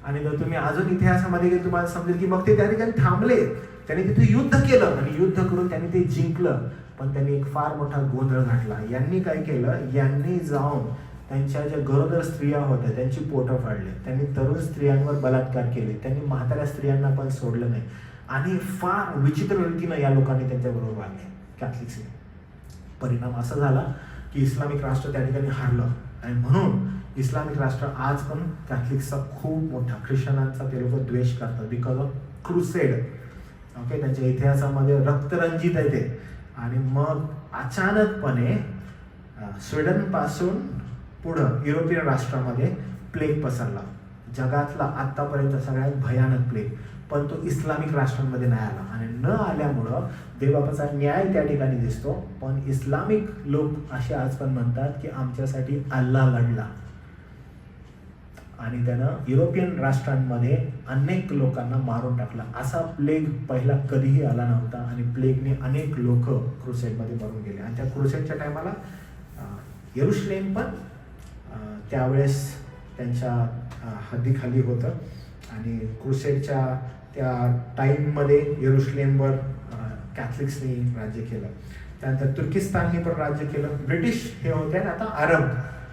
आणि जर तुम्ही अजून इतिहासामध्ये गेले तुम्हाला समजेल की मग ते त्या ठिकाणी थांबले, त्यांनी तिथे युद्ध केलं, आणि युद्ध करून त्यांनी ते जिंकलं. पण त्यांनी एक फार मोठा गोंधळ घातला. यांनी काय केलं? यांनी जाऊन त्यांच्या ज्या गरोदर स्त्रिया होत्या त्यांची पोटं फाडले, त्यांनी तरुण स्त्रियांवर बलात्कार केले, त्यांनी म्हाताऱ्या स्त्रियांना पण सोडलं नाही. आणि फार विचित्र रीतीनं या लोकांनी त्यांच्याबरोबर वागले कॅथलिक्सने. परिणाम असा झाला की इस्लामिक राष्ट्र त्या ठिकाणी हारलं. आणि म्हणून इस्लामिक राष्ट्र आज पण कॅथलिक्सचा खूप मोठा, ख्रिश्चनांचा ते लोक द्वेष करतात बिकॉज ऑफ क्रुसेड. ओके, त्यांच्या इतिहासामध्ये रक्तरंजित आहे ते. आणि मग अचानकपणे स्वीडनपासून पुढं युरोपियन राष्ट्रामध्ये प्लेग पसरला, जगातला आत्तापर्यंत सगळ्यात भयानक प्लेग. पण तो इस्लामिक राष्ट्रांमध्ये नाही आला, आणि न आल्यामुळं देवबापाचा न्याय त्या ठिकाणी दिसतो. पण इस्लामिक लोक असे आज पण म्हणतात की आमच्यासाठी अल्लाह लढला, आणि त्यानं युरोपियन राष्ट्रांमध्ये अनेक लोकांना मारून टाकला. असा प्लेग पहिला कधीही आला नव्हता, आणि प्लेगने अनेक लोक क्रुसेडमध्ये मरून गेले. आणि त्या क्रुसेडच्या टायमाला यरुशलेम पण त्यावेळेस त्यांच्या हद्दीखाली होतं. आणि क्रुसेडच्या त्या टाईममध्ये यरुशलेमवर कॅथलिक्सनी राज्य केलं. त्यानंतर तुर्किस्तानने पण राज्य केलं. ब्रिटिश हे होते, आणि आता अरब,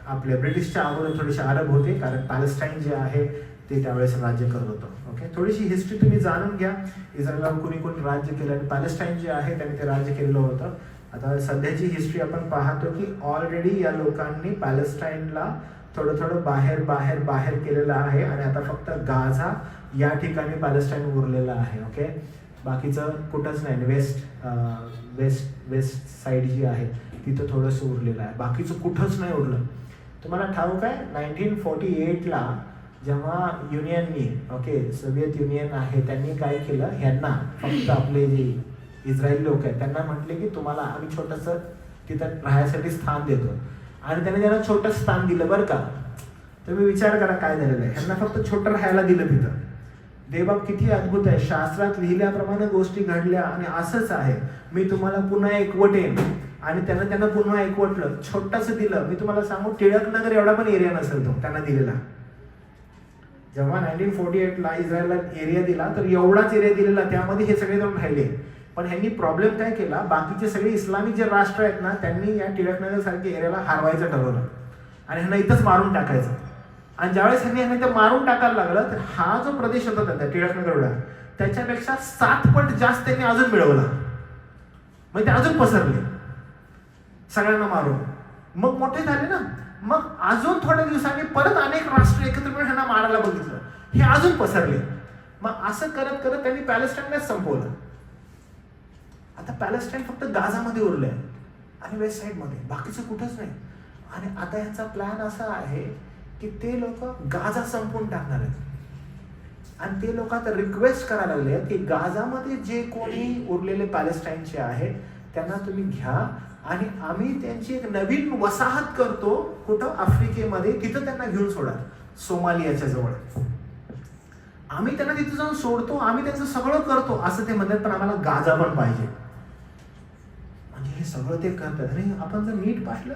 आपल्या ब्रिटिशच्या अगोदर थोडेसे अरब होते, कारण पॅलेस्टाईन जे आहे ते त्यावेळेस राज्य करत होतं. ओके, थोडीशी हिस्ट्री तुम्ही जाणून घ्या. इस्रायलवर कोणी कोणी राज्य केलं, आणि पॅलेस्टाईन जे आहे त्यांनी ते राज्य केलेलं होतं. आता सध्याची हिस्ट्री आपण पाहतो की ऑलरेडी या लोकांनी पॅलेस्टाईनला थोडं थोडं बाहेर केलेलं आहे, आणि आता फक्त गाझा या ठिकाणी पॅलेस्टाईन उरलेलं आहे. ओके, बाकीचं कुठंच नाही. वेस्ट साईड जी आहे तिथं थोडंसं उरलेलं आहे, बाकीचं कुठंच नाही उरलं. तुम्हाला ठाऊक आहे 1948ला जेव्हा युनियननी सोव्हिएत युनियन आहे त्यांनी काय केलं, ह्यांना फक्त आपले जे इस्रायली लोक आहेत त्यांना म्हटले की तुम्हाला आम्ही छोटंसं तिथं राहायसाठी स्थान देतो, आणि त्यांना छोटं स्थान दिलं बरं का. तुम्ही विचार करा काय झालेलं आहे, ह्यांना फक्त छोटं राहायला दिलं तिथं. देवबाप किती अद्भुत आहे, शास्त्रात लिहिल्याप्रमाणे गोष्टी घडल्या आणि असंच आहे. मी तुम्हाला पुन्हा एकवटेन, आणि त्यांना पुन्हा एकवटलं, छोटंसं दिलं. मी तुम्हाला सांगू, टिळकनगर एवढा पण एरिया नसेल तो त्यांना दिलेला. जेव्हा 1948ला इस्रायलला एरिया दिला तर एवढाच एरिया दिलेला, त्यामध्ये हे सगळे जण राहिले. पण ह्यांनी प्रॉब्लेम काय केला, बाकीचे सगळे इस्लामिक जे राष्ट्र आहेत ना त्यांनी या टिळकनगर सारख्या एरियाला हरवायचं ठरवलं आणि ह्यांना इथंच मारून टाकायचं. आणि ज्यावेळेस ह्यांनी इथं मारून टाकायला लागलं तर हा जो प्रदेश होता त्यांचा टिळकनगर त्याच्यापेक्षा 7 पट जास्त त्यांनी अजून मिळवला. मग ते अजून पसरले सगळ्यांना मारून, मग मोठे झाले ना. मग अजून थोड्या दिवसांनी परत अनेक राष्ट्र एकत्र मिळून ह्यांना मारायला बघितलं, हे अजून पसरले. मग असं करत करत त्यांनी पॅलेस्टाईनलाच संपवलं. आता पॅलेस्टाईन फक्त गाझामध्ये उरलंय आणि वेस्ट साईडमध्ये, बाकीचं कुठंच नाही. आणि आता ह्यांचा प्लॅन असा आहे की ते लोक गाझा संपवून टाकणार आहेत. आणि ते लोक आता रिक्वेस्ट करायला लागले की गाझामध्ये जे कोणी उरलेले पॅलेस्टाईनचे आहेत त्यांना तुम्ही घ्या आणि आम्ही त्यांची एक नवीन वसाहत करतो कुठं, आफ्रिकेमध्ये, तिथं त्यांना घेऊन सोडा, सोमालियाच्या जवळ. आम्ही त्यांना तिथे जाऊन सोडतो, आम्ही त्यांचं सगळं करतो असं ते म्हणतात, पण आम्हाला गाझा पण पाहिजे. म्हणजे हे सगळं ते करतात. आणि आपण जर नीट पाहिलं,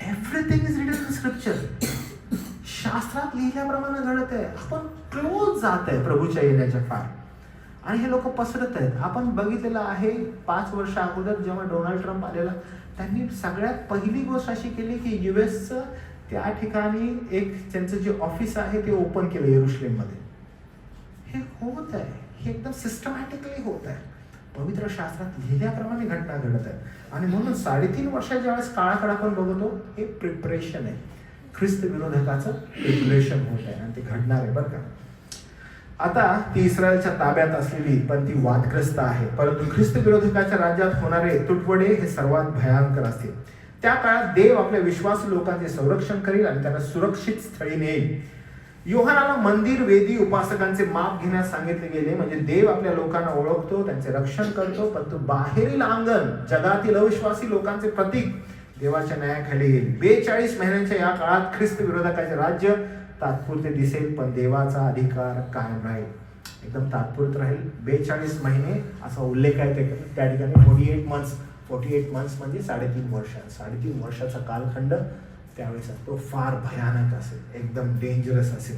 everything is written in scripture. शास्त्रात लिहिल्याप्रमाणे घडत आहे. आपण क्लोज जात आहे प्रभूच्या येण्याच्या फार, आणि हे लोक पसरत आहेत. आपण बघितलेलं आहे 5 वर्ष अगोदर जेव्हा डोनाल्ड ट्रम्प आलेला, त्यांनी सगळ्यात पहिली गोष्ट अशी केली की US त्या ठिकाणी एक त्यांचं जे ऑफिस आहे ते ओपन केलं येरुशलेममध्ये. हे होत आहे, हे एकदम सिस्टमॅटिकली होत आहे. पवित्र शास्त्रात लिहिल्याप्रमाणे घटना घडत आहे. आणि म्हणून 3.5 वर्षाच्या वेळेस काळाकडे आपण बघतो, हे प्रिपरेशन आहे, ख्रिस्त विरोधकाचं प्रिपरेशन होत आहे आणि ते घडणार आहे बरं का. आता ती इस्रायलच्या ताब्यात असलेली पण ती वादग्रस्त आहे, परंतु ख्रिस्त विरोधकाच्या राज्यात होणारे तुटवडे हे सर्वात भयंकर असतील. त्या काळात देव आपल्या विश्वासू लोकांचे संरक्षण करेल आणि त्यांना सुरक्षित स्थळी नेईल. योहानाला मंदिर, वेदी, उपासकांचे माप घेण्यास सांगितले गेले. म्हणजे देव आपल्या लोकांना ओळखतो, त्यांचे रक्षण करतो, परंतु बाहेरील अंगण, जगातील अविश्वासी लोकांचे प्रतीक देवाच्या न्यायाखाली येईल. 42 महिन्यांच्या या काळात ख्रिस्त विरोधकाचे राज्य तात्पुरते दिसेल, पण देवाचा अधिकार कायम राहील. एकदम तात्पुरत राहील. 42 महिने असा उल्लेख आहे त्या ठिकाणी. 48 मंथ्स म्हणजे 3.5 वर्ष. 3.5 वर्षाचा कालखंड त्यावेळेस तो फार भयानक असेल, एकदम डेंजरस असेल.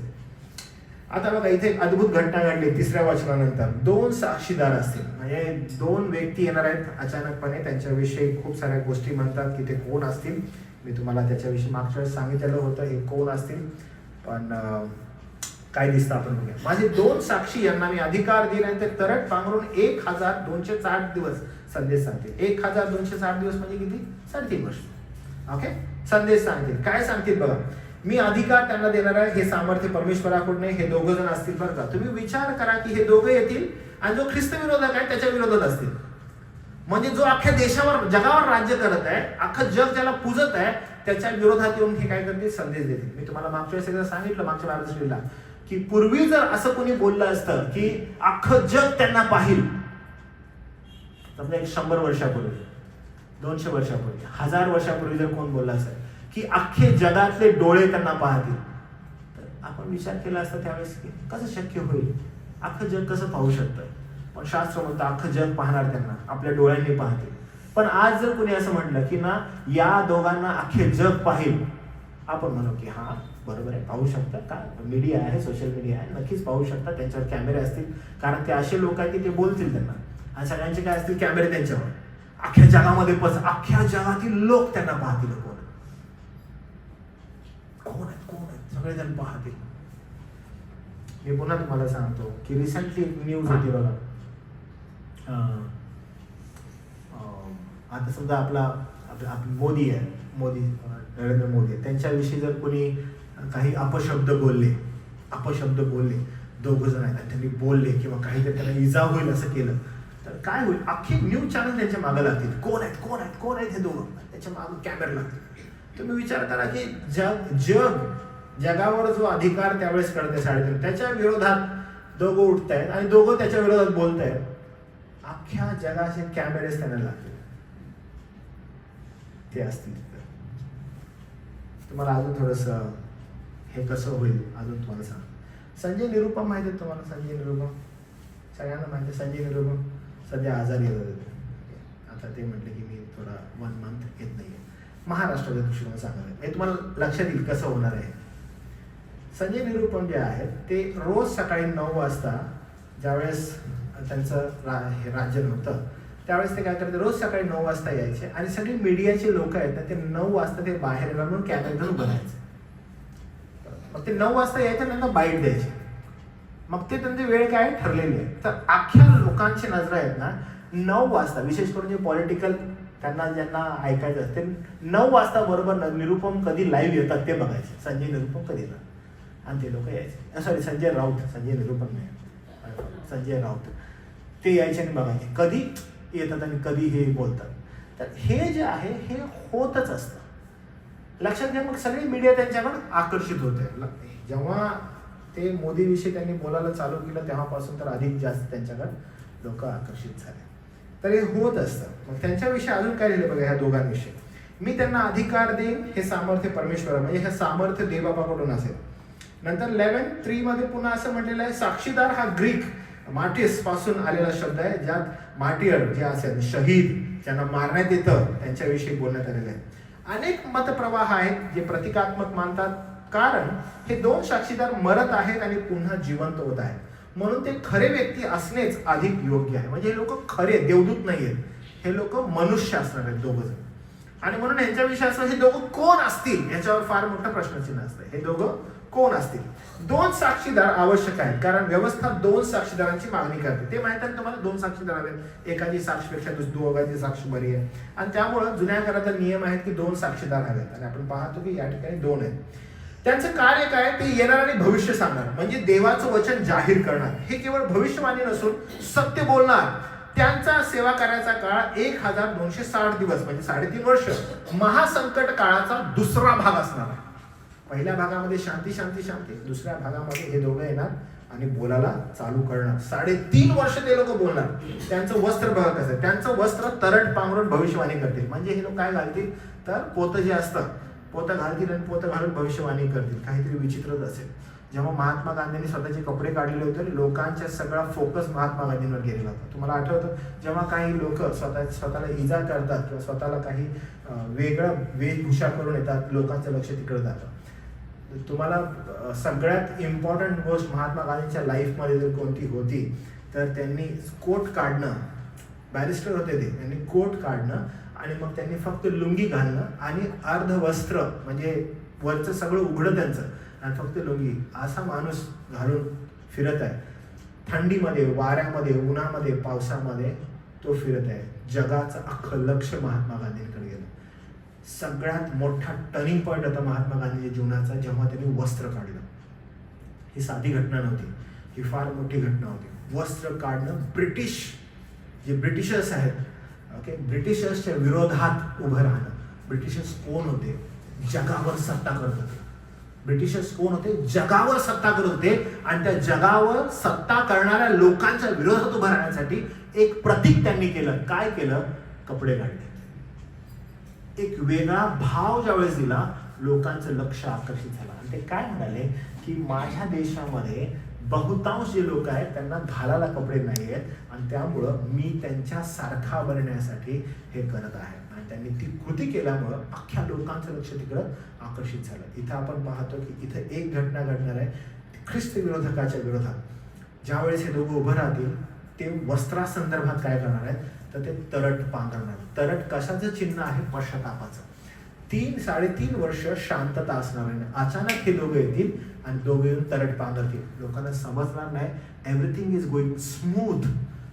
आता बघा, इथे एक अद्भुत घटना घडली 3ऱ्या वचनानंतर. 2 साक्षीदार असतील, म्हणजे 2 व्यक्ती येणार आहेत अचानकपणे. त्यांच्याविषयी खूप साऱ्या गोष्टी म्हणतात की ते कोण असतील. मी तुम्हाला त्याच्याविषयी मागच्या वेळेस सांगितलेलं होतं हे कोण असतील, पण काय दिसतं आपण बघूया. माझे 2 साक्षी यांना मी अधिकार दिला आणि ते तरट पांघरून 1260 दिवस संदेश सांगतील. 1260 दिवस म्हणजे किती? 3.5 वर्ष. ओके, संदेश सांगतील. काय सांगतील बघा, मी अधिकार त्यांना देणार आहे. हे सामर्थ्य परमेश्वराकडून हे 2 जण असतील बरं का. तुम्ही विचार करा की हे 2 येतील आणि जो ख्रिस्त विरोधक आहे त्याच्या विरोधात असतील. म्हणजे जो अख्ख्या देशावर, जगावर राज्य करत आहे, अख्खं जग ज्याला पूजत आहे, त्याच्या विरोधात येऊन हे काय करतील? संदेश देतील. मी तुम्हाला मागच्या वेळेस सांगितलं, मागच्या बारदशमीला, की पूर्वी जर असं कोणी बोललं असतं की अख्खं जग त्यांना पाहिल, समजा 100 वर्षापूर्वी, 200 वर्षापूर्वी, 1000 वर्षापूर्वी जर कोण बोलला असेल की अख्खे जगातले डोळे त्यांना पाहतील, तर आपण विचार केला असता त्यावेळेस की कसं शक्य होईल? अख्खं जग कसं पाहू शकतं? पण शास्त्र म्हणतं अख्खं जग पाहणार, त्यांना आपल्या डोळ्यांनी पाहतील. पण आज जर कोणी असं म्हटलं की ना या दोघांना अख्खे जग पाहिल, आपण म्हणू की हा बरोबर आहे, पाहू शकतात. का मीडिया आहे, सोशल मीडिया आहे, नक्कीच पाहू शकतात. त्यांच्यावर कॅमेरे असतील, कारण ते असे लोक आहेत की ते बोलतील त्यांना, आणि सगळ्यांचे काय असतील? कॅमेरे त्यांच्यावर. अख्ख्या जगामध्ये अख्ख्या जगातील लोक त्यांना पाहतील. कोण आहेत सगळेजण पाहतील. मी पुन्हा तुम्हाला सांगतो की रिसेंटली एक न्यूज होती बघा. आता समजा आपला मोदी आहे, नरेंद्र मोदी आहे, त्यांच्याविषयी जर कोणी काही अपशब्द बोलले, 2 जण आहेत आणि त्यांनी बोलले किंवा काहीतरी त्यांना इजा होईल असं केलं, तर काय होईल, अख्खी न्यूज चॅनल त्यांच्या मागे लागतील, कोण आहेत कोण आहेत कोण आहेत हे दोघं, त्याच्या मागे कॅमेरा लागतील. तुम्ही विचार करा की जगावर जो अधिकार त्यावेळेस कळते 3.5 त्याच्या विरोधात दोघं उठत आहेत आणि दोघं त्याच्या विरोधात बोलत आहेत. अख्ख्या जगाचे कॅमेरेच त्यांना लागतील, ते असतील. तुम्हाला अजून थोडस हे कसं होईल अजून तुम्हाला सांग. संजय निरुपम माहिती आहे तुम्हाला? संजय निरुपम सगळ्यांना माहिती आहे. संजय निरुपम सध्या आजारी होते. आता ते म्हटले की मी थोडा 1 मंथ येत नाहीये. महाराष्ट्राच्या दृष्टीने सांगणार आहे, हे तुम्हाला लक्षात येईल कसं होणार आहे. संजय निरुपम जे आहेत ते रोज सकाळी 9 वाजता ज्यावेळेस त्यांचं हे राज्य नव्हतं त्यावेळेस ते काय करते, रोज सकाळी 9 वाजता यायचे आणि सगळे मीडियाचे लोक आहेत ना ते 9 वाजता ते बाहेर येणार म्हणून कॅमेरा घेऊन उभं राहायचे. मग ते 9 वाजता यायचे, त्यांना बाईट द्यायचे. मग ते त्यांची वेळ काय ठरलेली आहे. तर अख्ख्या लोकांची नजर आहेत ना 9 वाजता, विशेष करून जे पॉलिटिकल त्यांना ज्यांना ऐकायचं असते 9 वाजता बरोबर निरुपम कधी लाईव्ह येतात ते बघायचे. संजय निरुपम कधी येतात आणि ते लोक यायचे. सॉरी, संजय निरुपम नाही, संजय राऊत. ते यायचे आणि बघायचे कधी येतात आणि कधी हे बोलतात. तर हे जे आहे हे होतच असतं. लक्षात घ्या. मग सगळी मीडिया त्यांच्याकडे आकर्षित होते. जेव्हा ते मोदीविषयी त्यांनी बोलायला चालू केलं तेव्हापासून तर अधिक जास्त त्यांच्याकडे लोक आकर्षित झाले. तर हे होत असतं. मग त्यांच्याविषयी अजून काय लिहिलं बघा ह्या दोघांविषयी. मी त्यांना अधिकार देईन, हे सामर्थ्य परमेश्वर म्हणजे हे सामर्थ्य देवबापाकडून असेल. नंतर 11:3 मध्ये पुन्हा असं म्हटलेलं आहे, साक्षीदार हा ग्रीक मार्टिस पासून आलेला शब्द आहे, ज्यात मार्टियर जे असेल शहीद ज्यांना मारण्यात येतं त्यांच्याविषयी बोलण्यात आलेलं आहे. अनेक मतप्रवाह आहेत जे प्रतिकात्मक मानतात, कारण हे 2 साक्षीदार मरत आहेत आणि पुन्हा जिवंत होत आहेत, म्हणून ते खरे व्यक्ती असणेच अधिक योग्य आहे. म्हणजे हे लोक खरे देवदूत नाही आहेत, हे लोक मनुष्य असणार आहेत दोघं जण. आणि म्हणून यांच्याविषयी असं हे दोघं कोण असतील याच्यावर फार मोठं प्रश्नचिन्ह असतं. हे दोघं कोण असतील? 2 साक्षीदार आवश्यक आहेत, कारण व्यवस्था 2 साक्षीदारांची मागणी करते. ते माहित आहे तुम्हाला, 2 साक्षीदार आहेत, एकाची साक्षीपेक्षा दोघांची साक्ष बरी आहे. आणि त्यामुळे जुन्या काळाचा नियम आहेत की 2 साक्षीदार हवेत. आणि आपण पाहतो की या ठिकाणी 2 आहेत. त्यांचं कार्य काय, ते येणार आणि भविष्य सांगणार, म्हणजे देवाचं वचन जाहीर करणार. हे केवळ भविष्यवाणी नसून सत्य बोलणार. त्यांचा सेवा करायचा काळ 1260 दिवस म्हणजे 3.5 वर्ष महासंकट काळाचा दुसरा भाग असणार आहे. पहिल्या भागामध्ये शांती शांती शांती, दुसऱ्या भागामध्ये हे दोघं येणार आणि बोलायला चालू करणार. 3.5 वर्ष ते लोक बोलणार. त्यांचं वस्त्र बघा कसं, त्यांचं वस्त्र तरट पांघरून भविष्यवाणी करतील. म्हणजे हे लोक काय घालतील तर पोतं जे असतं पोतं घालतील आणि पोतं घालून भविष्यवाणी करतील. काहीतरी विचित्रच असेल. जेव्हा महात्मा गांधींनी स्वतःचे कपडे काढले होते लोकांचा सगळा फोकस महात्मा गांधींवर गेलेला होता. तुम्हाला आठवतं जेव्हा काही लोक स्वतःला इजा करतात किंवा स्वतःला काही वेगळं वेशभूषा करून येतात, लोकांचं लक्ष तिकडे जातं. तुम्हाला सगळ्यात इम्पॉर्टंट गोष्ट महात्मा गांधींच्या लाईफमध्ये जर कोणती होती तर त्यांनी कोट काढणं, बॅरिस्टर होते ते, त्यांनी कोट काढणं आणि मग त्यांनी फक्त लुंगी घालणं आणि अर्धवस्त्र म्हणजे वरचं सगळं उघडं त्यांचं आणि फक्त लुंगी, असा माणूस घालून फिरत आहे. थंडीमध्ये, वाऱ्यामध्ये, उन्हामध्ये, पावसामध्ये तो फिरत आहे. जगाचं अख्खं लक्ष महात्मा गांधींकडे गेलं. सगळ्यात मोठा टर्निंग पॉईंट होता महात्मा गांधींच्या जीवनाचा जेव्हा त्यांनी वस्त्र काढलं. ही साधी घटना नव्हती, ही फार मोठी घटना होती. वस्त्र काढणं, ब्रिटिशर्स आहेत ओके, ब्रिटिशर्सच्या विरोधात उभं राहणं. ब्रिटिशर्स कोण होते? जगावर सत्ता करत होते. ब्रिटिशर्स कोण होते? जगावर सत्ता करत होते आणि त्या जगावर सत्ता करणाऱ्या लोकांच्या विरोधात उभं राहण्यासाठी एक प्रतीक त्यांनी केलं. काय केलं? कपडे काढले. एक वेगळा भाव ज्यावेळेस दिला लोकांचं लक्ष आकर्षित झालं आणि ते काय म्हणाले की माझ्या देशामध्ये बहुतांश जे लोक आहेत त्यांना घालायला कपडे नाही आहेत आणि त्यामुळं मी त्यांच्या सारखा बनण्यासाठी हे करत आहे. आणि त्यांनी ती कृती केल्यामुळं अख्ख्या लोकांचं लक्ष तिकडं आकर्षित झालं. इथं आपण पाहतो की इथं एक घटना घडणार आहे ख्रिस्त विरोधकाच्या विरोधात. ज्यावेळेस हे दोघं उभं राहतील ते वस्त्रासंदर्भात काय करणार आहेत तर ते तरट पांघरणार. तरट कशाचं चिन्ह आहे? पश्चातापाचं. 3-3.5 वर्ष शांतता असणार आहे. अचानक हे दोघं येतील आणि दोघे येऊन तरट पांघरतील. लोकांना समजणार नाही. एव्हरीथिंग इज गोइंग स्मूथ,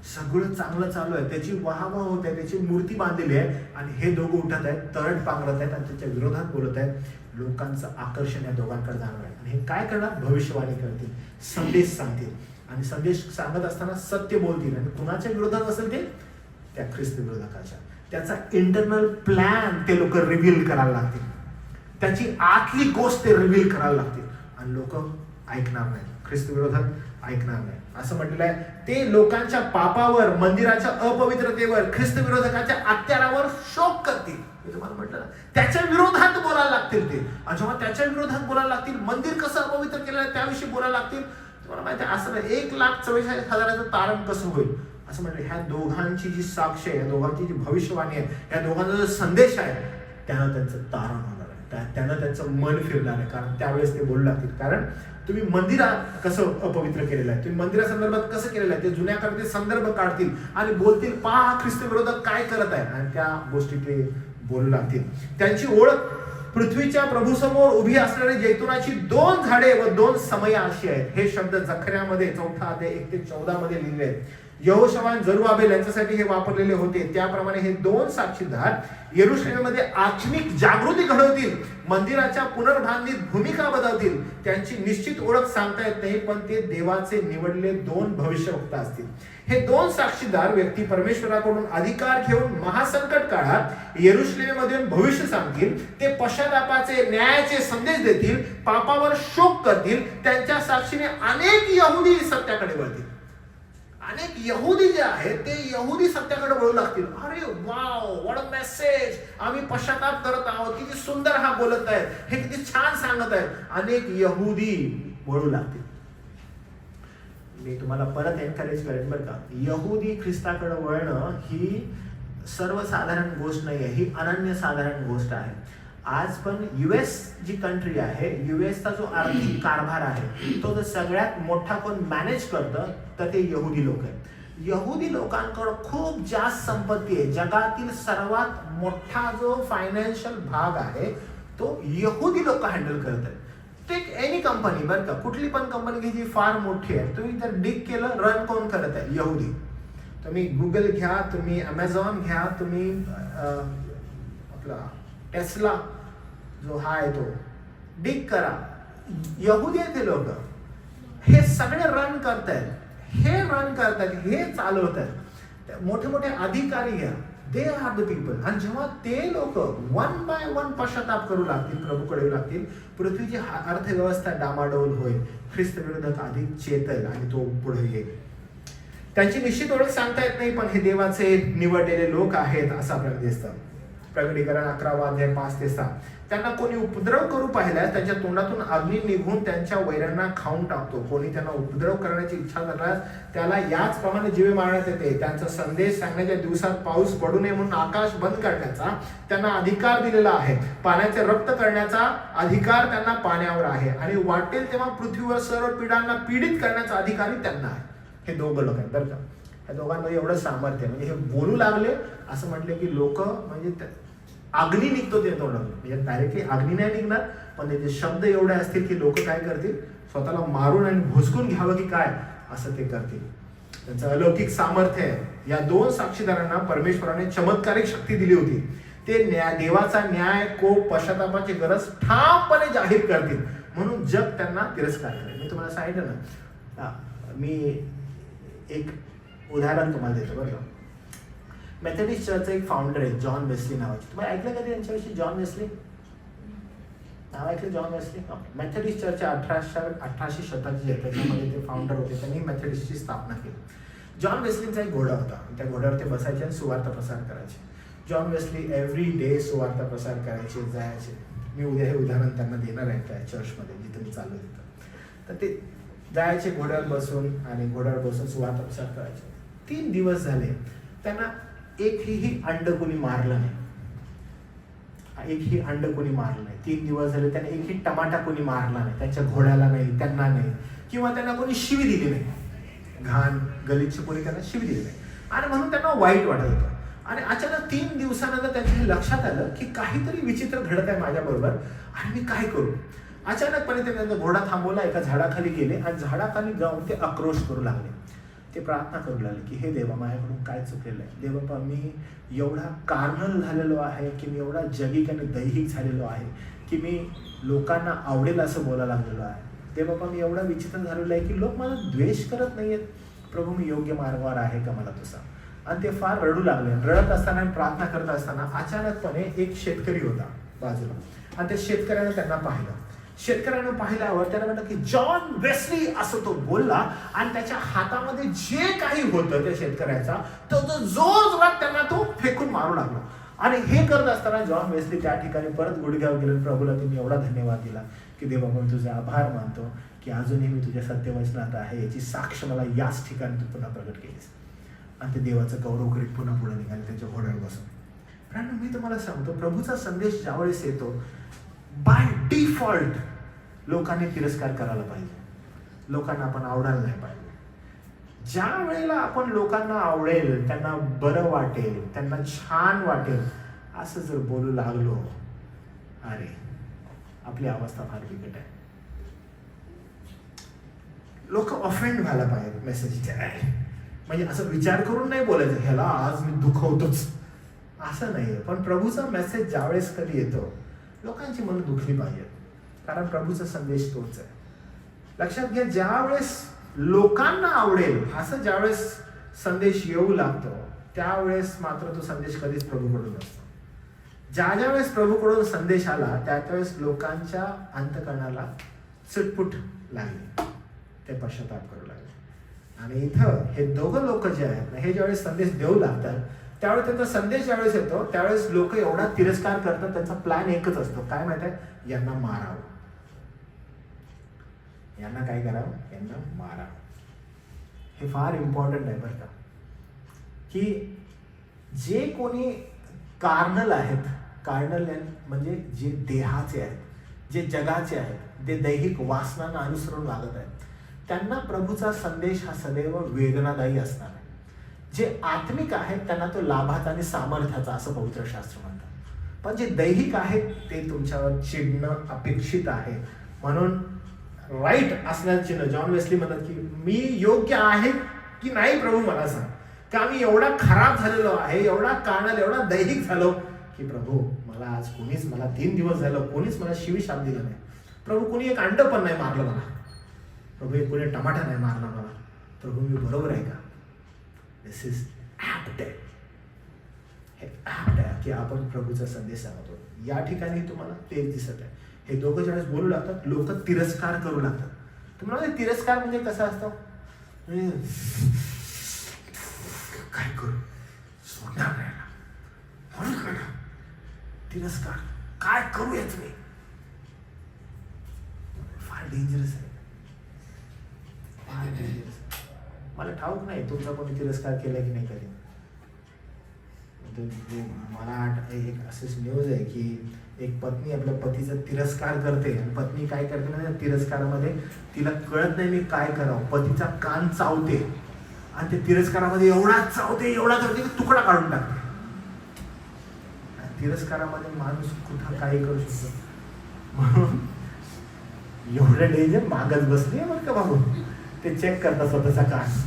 सगळं चांगलं चालू आहे, त्याची वाहवा होत आहे, त्याची मूर्ती बांधलेली आहे आणि हे दोघं उठत आहेत, तरट पांघरत आहेत आणि त्याच्या विरोधात बोलत आहेत. लोकांचं आकर्षण या दोघांकडे जाणार आहे आणि हे काय करणार? भविष्यवाणी करतील, संदेश सांगतील आणि संदेश सांगत असताना सत्य बोलतील आणि कुणाच्या विरोधात असेल ते त्या ख्रिस्त विरोधकाच्या. त्याचा इंटरनल प्लॅन ते लोक रिव्हील करायला लागतील, त्याची आतली गोष्ट ते रिव्हील करायला लागतील, आणि लोक ऐकणार नाही, ख्रिस्त विरोधक ऐकणार नाही. असं म्हटलेलं आहे, ते लोकांच्या पापावर, मंदिराच्या अपवित्रतेवर, ख्रिस्त विरोधकाच्या अत्याचारावर शोक करतील. मी तुम्हाला म्हटलं ना, त्याच्या विरोधात बोलायला लागतील ते. आणि जेव्हा त्याच्या विरोधात बोलायला लागतील, मंदिर कसं अपवित्र केलेलं आहे त्याविषयी बोलायला लागतील. तुम्हाला माहिती आहे, असं नाही 1,44,000 तारण कसं होईल असं म्हटलं. ह्या दोघांची जी साक्ष आहे, ह्या दोघांची जी भविष्यवाणी आहे, ह्या दोघांचा जो संदेश आहे, त्यानं त्यांचं तारण होणार आहे, त्यानं त्यांचं मन फिरणार आहे. कारण त्यावेळेस ते बोलू लागतील, कारण तुम्ही मंदिरात कसं अपवित्र केलेलं आहे, तुम्ही मंदिरासंदर्भात कसं केलेलं आहे, ते जुन्या काळात ते संदर्भ काढतील आणि बोलतील, पहा ख्रिस्त विरोधक काय करत आहे, आणि त्या गोष्टी ते बोलू लागतील. त्यांची ओळख पृथ्वीच्या प्रभूसमोर उभी असणारी जैतुनाची 2 झाडे व 2 समया अशी आहेत. हे शब्द जखऱ्यामध्ये 4 अध्याय 1 ते 14 मध्ये लिहिले आहेत. यहोशवान, जरुबाबेल यांच्यासाठी हे वापरलेले होते. त्याप्रमाणे हे 2 साक्षीदार यरुशलेममध्ये आत्मिक जागृती घडवतील, मंदिराच्या पुनर्बांधणीत भूमिका बजावतील. त्यांची निश्चित ओळख सांगता येत नाही, पण ते देवाचे निवडले 2 भविष्यवक्ता असतील. हे 2 साक्षीदार व्यक्ती परमेश्वराकडून अधिकार घेऊन महासंकट काळात यरुशलेममधून भविष्य सांगतील. ते पश्चातापाचे, न्यायाचे संदेश देतील, पापावर शोक करतील. त्यांच्या साक्षीने अनेक यहुदी सत्याकडे वळतील. अनेक यहुदी जे आहेत ते यहुदी सत्याकडे वळू लागतील. अरे वाव, व्हॉट अ मेसेज, आम्ही पश्चाताप करत आहोत, किती सुंदर हा बोलत आहेत, हे किती छान सांगत आहेत. अनेक यहुदी वळू लागतील. मी तुम्हाला परत एनकरेज करेन बरं का, यहुदी ख्रिस्ताकडे वळणं ही सर्वसाधारण गोष्ट नाही आहे, ही अनन्यसाधारण गोष्ट आहे. आज पण US जी कंट्री आहे, USचा जो आर्थिक कारभार आहे, तो जर सगळ्यात मोठा कोण मॅनेज करतं तर ते यहुदी लोक आहेत. यहुदी लोकांकडे खूप जास्त संपत्ती आहे. जगातील सर्वात मोठा जो फायनान्शियल भाग आहे तो यहुदी लोक हँडल करत आहेत. टेक एनी कंपनी बरं का, कुठली पण कंपनी घ्या जी फार मोठी आहे, तुम्ही जर डिग केलं, रन कोण करत आहे? यहुदी. तुम्ही गुगल घ्या, तुम्ही अमेझॉन घ्या, तुम्ही आपला टेस्ला जो हा आहे तो डिग करा, यहुदी आहेत ते लोक. हे सगळे रन करतायत, हे चालवतात. मोठे मोठे अधिकारी घ्या, दे आर द पीपल. आणि जेव्हा ते लोक 1 by 1 पश्चाताप करू लागतील, प्रभूकडे लागतील, पृथ्वीची अर्थव्यवस्था डामाडोल होईल, ख्रिस्त विरोधक अधिक चेतेल आणि तो पुढे येईल. त्यांची निश्चित ओळख सांगता येत नाही, पण हे देवाचे निवडलेले लोक आहेत असं आपल्याला दिसतं. प्रकटीकरण 11 अध्याय 5 ते 6. त्यांना कोणी उपद्रव करू पाहिल्यास त्यांच्या तोंडातून अग्नी निघून त्यांच्या वैरांना खाऊन टाकतो. कोणी त्यांना उपद्रव करण्याची इच्छा करण्यास त्याला याचप्रमाणे जीवे मारण्यात येते. त्यांचा संदेश सांगण्याच्या दिवसात पाऊस पडू नये म्हणून आकाश बंद करण्याचा त्यांना अधिकार दिलेला आहे. पाण्याचे रक्त करण्याचा अधिकार त्यांना पाण्यावर आहे, आणि वाटेल तेव्हा पृथ्वीवर सर्व पिढ्यांना पीडित करण्याचा अधिकारी त्यांना आहे. हे 2 लोक आहेत बरं का. या दोघांमध्ये एवढं सामर्थ्य, म्हणजे हे बोलू लागले असं म्हटले की लोक, म्हणजे अग्नी निघतो ते तोंडातून, म्हणजे डायरेक्टली अग्नी नाही निघणार, पण त्याचे शब्द एवढे असतील की लोक काय करतील, स्वतःला मारून आणि भुसकून घ्यावं की काय असं ते करतील. त्यांचं अलौकिक सामर्थ्य आहे. या 2 साक्षीदारांना परमेश्वराने चमत्कारिक शक्ती दिली होती. ते देवाचा न्याय, कोप, पश्चातापाची गरज ठामपणे जाहीर करतील, म्हणून जग त्यांना तिरस्कार करेल. मी तुम्हाला सांगितलं ना, मी एक उदाहरण तुम्हाला देतो बरं का. मेथडिस्ट चर्चचा एक फाउंडर आहे जॉन वेस्ली नावाचे. तुम्हाला ऐकलं कधी यांच्याविषयी? जॉन वेस्ली नाव ऐकलं? जॉन वेस्ली मेथडिस्ट चर्च 1800 शतकाची आहे, त्याच्यामध्ये ते फाउंडर होते. त्यांनी मेथडिस्टची स्थापना केली. जॉन वेस्लींचा एक घोडा होता, त्या घोड्यावर ते बसायचे आणि सुवार्ता प्रसार करायचे. जॉन वेस्ली एव्हरी डे सुवार्ता प्रसार करायचे, जायचे. मी उद्या हे उदाहरण त्यांना देणार आहे त्या चर्चमध्ये जिथे मी चाललो तिथं. तर ते जायचे घोड्यावर बसून, आणि घोड्यावर बसून सुवार्ता प्रसार करायचे. 3 दिवस झाले, त्यांना एकही अंड कोणी मारलं नाही. 3 दिवस झाले त्यांना एकही टमाटा कोणी मारला नाही, त्यांच्या घोड्याला नाही, त्यांना नाही, किंवा त्यांना कोणी शिवी दिली नाही. घाण गलिच्छ कोणी त्यांना शिवी दिली नाही, आणि म्हणून त्यांना वाईट वाटत होतं. आणि अचानक 3 दिवसानंतर त्यांच्या हे लक्षात आलं की काहीतरी विचित्र घडत आहे माझ्याबरोबर, आणि मी काय करू. अचानकपणे ते त्यांचा घोडा थांबवला, एका झाडाखाली गेले, आणि झाडाखाली जाऊन ते आक्रोश करू लागले. ते प्रार्थना करू लागले की हे देवा, माझ्याकडून काय चुकलेलं आहे. देवा, मी एवढा कार्नल झालेलो आहे, की मी एवढा जगिक आणि दैहिक झालेलो आहे, की मी लोकांना आवडेल असं बोलायला लागलेलो आहे. देवा, मी एवढा विचित्र झालेलो आहे की लोक मला द्वेष करत नाहीयेत. प्रभू, मी योग्य मार्गावर आहे का, मला तो सांग. आणि ते फार रडू लागले. रडत असताना आणि प्रार्थना करत असताना अचानकपणे एक शेतकरी होता बाजूला, आणि त्या शेतकऱ्यानं त्यांना पाहिलं. शेतकऱ्यानं पाहिल्यावर त्याला म्हटलं की जॉन वेस्ली असं तो बोलला, आणि त्याच्या हातामध्ये जे काही होतं त्या शेतकऱ्याचा तो जोरात त्यांना तो फेकून मारू लागला. आणि हे करत असताना जॉन वेस्ली त्या ठिकाणी परत गुडघ्यावर गेले. प्रभूला त्यांनी एवढा धन्यवाद दिला की देवा, मी तुझे आभार मानतो की अजूनही मी तुझ्या सत्यवचनात आहे, याची साक्ष मला याच ठिकाणी तू पुन्हा प्रगट केलीस. आणि ते देवाचं गौरव करीत पुन्हा पुढे निघाले त्यांच्या घोड्यावर बसून. कारण मी तुम्हाला सांगतो, प्रभूचा संदेश ज्यावेळेस येतो, बाय डिफॉल्ट लोकांनी तिरस्कार करायला पाहिजे, लोकांना आपण आवडायला नाही पाहिजे. ज्या वेळेला आपण लोकांना आवडेल, त्यांना बरं वाटेल, त्यांना छान वाटेल असं जर बोलू लागलो, अरे आपली अवस्था फार बिकट आहे. लोक ऑफेंड व्हायला पाहिजे मेसेजच्या. म्हणजे असं विचार करून नाही बोलायचं ह्याला आज मी दुखवतोच, असं नाहीये. पण प्रभूचा मेसेज ज्यावेळेस कधी येतो, लोकांची मन दुखली पाहिजेत, कारण प्रभूचा संदेश तोच आहे. लक्षात घ्या, ज्यावेळेस लोकांना आवडेल असं ज्यावेळेस संदेश येऊ लागतो, त्यावेळेस मात्र तो संदेश कधीच प्रभूकडून नसतो. ज्यावेळेस प्रभूकडून संदेश आला, त्यावेळेस लोकांच्या अंतःकरणाला चटपुट लागली, ते पश्चाताप करू लागले. आणि इथं हे दोघं लोक जे आहेत ना, हे ज्यावेळेस संदेश देऊ लागतात, त्यावेळेस त्यांचा संदेश ज्यावेळेस येतो, त्यावेळेस लोक एवढा तिरस्कार करतात. त्यांचा प्लॅन एकच असतो, काय माहिती आहे, यांना मारावं. यांना काय करावं, यांना मारावं. हे फार इम्पॉर्टंट आहे बरं का, की जे कोणी कार्नल आहेत, कार्नल म्हणजे जे देहाचे आहेत, जे जगाचे आहेत, जे दैहिक वासनांना अनुसरून वागत आहेत, त्यांना प्रभूचा संदेश हा सदैव वेदनादायी असणार आहे. जे आत्मिक आहेत त्यांना तो लाभाचा आणि सामर्थ्याचा असं पवित्र शास्त्र म्हणतात. पण जे दैहिक आहेत ते तुमच्यावर चिडणं अपेक्षित आहे. म्हणून राईट असण्याचं चिन्ह, जॉन वेस्ली म्हणतात की मी योग्य आहे की नाही प्रभू मला सांग, का मी एवढा खराब झालेलो आहे, एवढा कार्नल, एवढा दैहिक झालो की प्रभू मला आज कोणीच, मला 3 दिवस झालं कोणीच मला शिवीशाप दिला नाही प्रभू, कोणी एक अंड पण नाही मारलं मला प्रभू, एक कोणी टमाटा नाही मारला मला प्रभू, मी बरोबर आहे का? दिस इज ऍप्ट आहे, हे ऍप्ट आहे की आपण प्रभूचा संदेश सांगतो. या ठिकाणी तुम्हाला तेच दिसत आहे. हे दोघं ज्यावेळेस बोलू लागतात, लोक तिरस्कार करू लागतात. तुम्हाला तिरस्कार म्हणजे कसं असतं, काय करू, सोडणार नाही ना, म्हणून काय ना तिरस्कार, काय करू याच मी, फार डेंजरस आहे, फार डेंजरस. मला ठाऊक नाही तुमचा कोणी तिरस्कार केला की नाही कधी. मला एक असेच न्यूज आहे की एक पत्नी आपल्या पतीचा तिरस्कार करते, आणि पत्नी काय करते म्हणजे तिरस्कारामध्ये तिला कळत नाही मी काय करावं, पतीचा कान चावते, आणि ते तिरस्कारामध्ये एवढा चावते, एवढा चावते की तुकडा काढून टाकते. तिरस्कारामध्ये माणूस कुठं काही करू शकतो. म्हणून एवढं डेंजर मागच बसली आहे बरं का बाबू, ते चेक करतात स्वतःचा कान.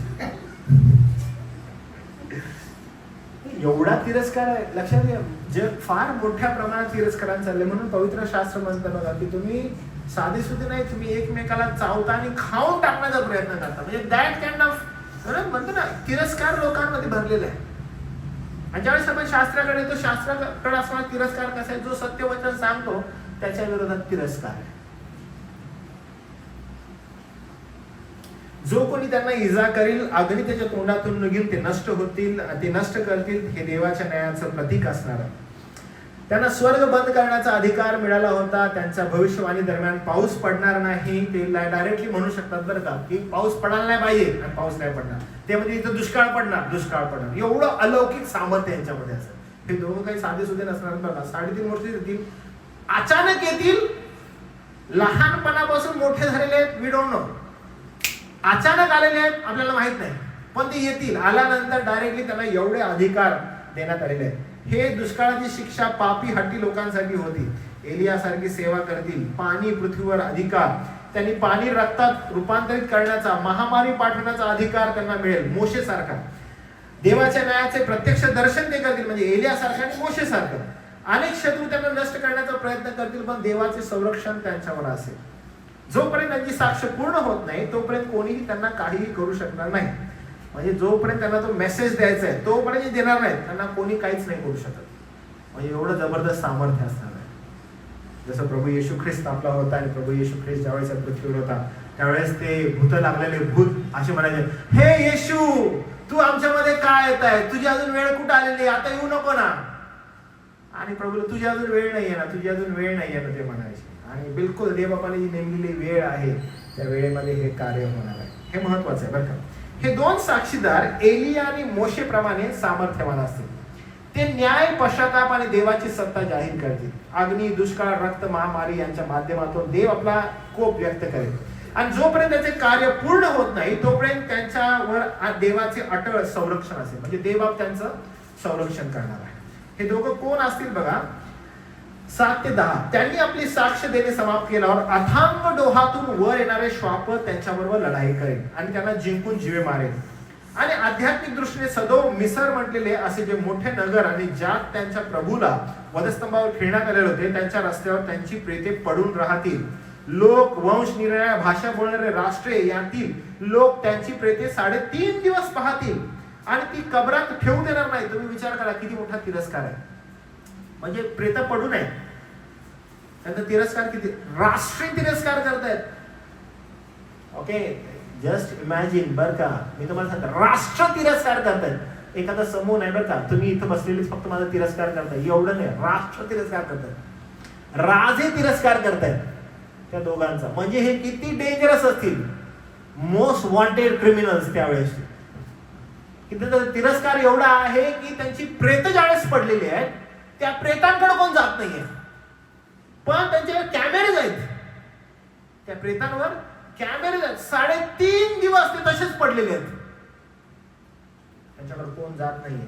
एवढा तिरस्कार आहे. लक्षात घ्या, जग फार मोठ्या प्रमाणात तिरस्काराने चालले. म्हणून पवित्र शास्त्र म्हणतं बघा की तुम्ही साधी सुधी नाही, तुम्ही एकमेकाला चावता आणि खाऊन टाकण्याचा प्रयत्न करता. म्हणजे दॅट काइंड ऑफ म्हणतो ना, तिरस्कार लोकांमध्ये भरलेला आहे. आणि ज्यावेळेस आपण शास्त्राकडे येतो, शास्त्राकडे असणारा तिरस्कार कसा आहे, जो सत्यवचन सांगतो त्याच्या विरोधात तिरस्कार आहे. जो कोणी त्यांना इजा करील, अग्नी त्याच्या तोंडातून निघेल, ते नष्ट होतील, ते नष्ट करतील, हे देवाच्या न्यायाचं प्रतीक असणार आहे. त्यांना स्वर्ग बंद करण्याचा अधिकार मिळाला होता. त्यांच्या भविष्यवाणी दरम्यान पाऊस पडणार नाही. ते डायरेक्टली म्हणू शकतात बरं का की पाऊस पडायला नाही पाहिजे आणि पाऊस नाही पडणार, ते म्हणजे इथं दुष्काळ पडणार, दुष्काळ पडणार. एवढं अलौकिक सामर्थ्य यांच्यामध्ये असं. हे दोघं काही साधे सुधे नसणार बघा. 3.5 वर्ष येतील, अचानक येतील, लहानपणापासून मोठे झालेले आहेत, वी डोंट नो, अचानक आलेले आहेत आपल्याला माहित नाही, पण ते येतील. आल्यानंतर डायरेक्टली त्यांना एवढे अधिकार देण्यात आलेले आहेत. हे दुष्काळाची शिक्षा पापी हट्टी लोकांसाठी होती. एलियासारखी सेवा करतील, पाणी पृथ्वीवर अधिकार, त्यांनी पाणी रक्तात रूपांतरित करण्याचा, महामारी पाठवण्याचा अधिकार त्यांना मिळेल. मोशेसारखा देवाच्या न्यायाचे प्रत्यक्ष दर्शन ते करतील, म्हणजे एलियासारखं आणि मोशेसारखं. अनेक शत्रू त्यांना नष्ट करण्याचा प्रयत्न करतील, पण देवाचे संरक्षण त्यांच्यावर असेल. जोपर्यंत त्यांची साक्ष पूर्ण होत नाही तोपर्यंत कोणीही त्यांना काहीही करू शकणार नाही. म्हणजे जोपर्यंत त्यांना तो मेसेज द्यायचा आहे तोपर्यंत देणार नाहीत, त्यांना कोणी काहीच नाही करू शकत. म्हणजे एवढं जबरदस्त सामर्थ्य असणार आहे. जसं प्रभू येशू ख्रिस्त आपला होता आणि प्रभू येशू ख्रिस्त ज्यावेळेस या पृथ्वीवर होता त्यावेळेस ते भूत लागलेले भूत असे म्हणायचे, हे येशू तू आमच्यामध्ये काय येत आहे, तुझी अजून वेळ कुठं आलेली, आता येऊ नको ना. आणि प्रभूला तुझी अजून वेळ नाहीये ना, तुझी अजून वेळ नाहीये ना ते म्हणायचे. आणि बिलकुल देवबापाने जी नेमलेली वेळ आहे त्या वेळेमध्ये हे कार्य होणार आहे. हे महत्वाचं आहे बरं का. हे दोन साक्षीदार एलिया आणि मोशेप्रमाणे सामर्थ्यवान असतील. ते न्याय, पश्चाताप आणि देवाची सत्ता जाहीर करतील. अग्नी, दुष्काळ, रक्त, महामारी यांच्या माध्यमातून देव आपला कोप व्यक्त करेल. आणि जोपर्यंत त्याचे कार्य पूर्ण होत नाही तोपर्यंत त्यांच्यावर देवाचे अटळ संरक्षण असेल. म्हणजे देवबाप त्यांचं संरक्षण करणार आहे. हे दोघं कोण असतील बघा, 7 ते 10. त्यांनी आपली साक्ष देणे समाप्त केल्यावर अथांग डोहातून वर येणारे श्वाप त्यांच्याबरोबर लढाई करेल आणि त्यांना जिंकून जीवे मारेल. आणि आध्यात्मिक दृष्टीने सदोम, मिसर म्हटलेले असे जे मोठे नगर आणि ज्यात त्यांच्या प्रभूला वधस्तंभावर खेळण्यात आलेले होते त्यांच्या रस्त्यावर त्यांची प्रेते पडून राहतील. लोक, वंश, निरनिराळ्या भाषा बोलणारे राष्ट्रे यातील लोक त्यांची प्रेते 3.5 दिवस पाहतील आणि ती कबरात ठेवू देणार नाही. तुम्ही विचार करा किती मोठा तिरस्कार आहे. म्हणजे प्रेत पडू नये, त्यांचा तिरस्कार किती, राष्ट्रीय तिरस्कार करतायत. ओके, जस्ट इमॅजिन बर का, मी तुम्हाला सांगतो राष्ट्र तिरस्कार करतायत. एखादा समूह नाही बरं का, तुम्ही इथं बसलेलीच फक्त माझा तिरस्कार करताय एवढं नाही, राष्ट्र तिरस्कार करतायत, राजे तिरस्कार करतायत त्या दोघांचा. म्हणजे हे किती डेंजरस असतील, मोस्ट वॉन्टेड क्रिमिनल्स त्यावेळेस. की त्याचा तिरस्कार एवढा आहे की त्यांची प्रेत ज्यावेळेस पडलेली आहेत त्या प्रेतांकडे कोण जात नाहीये, पण त्यांच्यावर कॅमेरेज आहेत. त्या प्रेतांवर कॅमेरेज आहेत. 3.5 दिवस ते तसेच पडलेले आहेत, त्यांच्याकडे कोण जात नाहीये.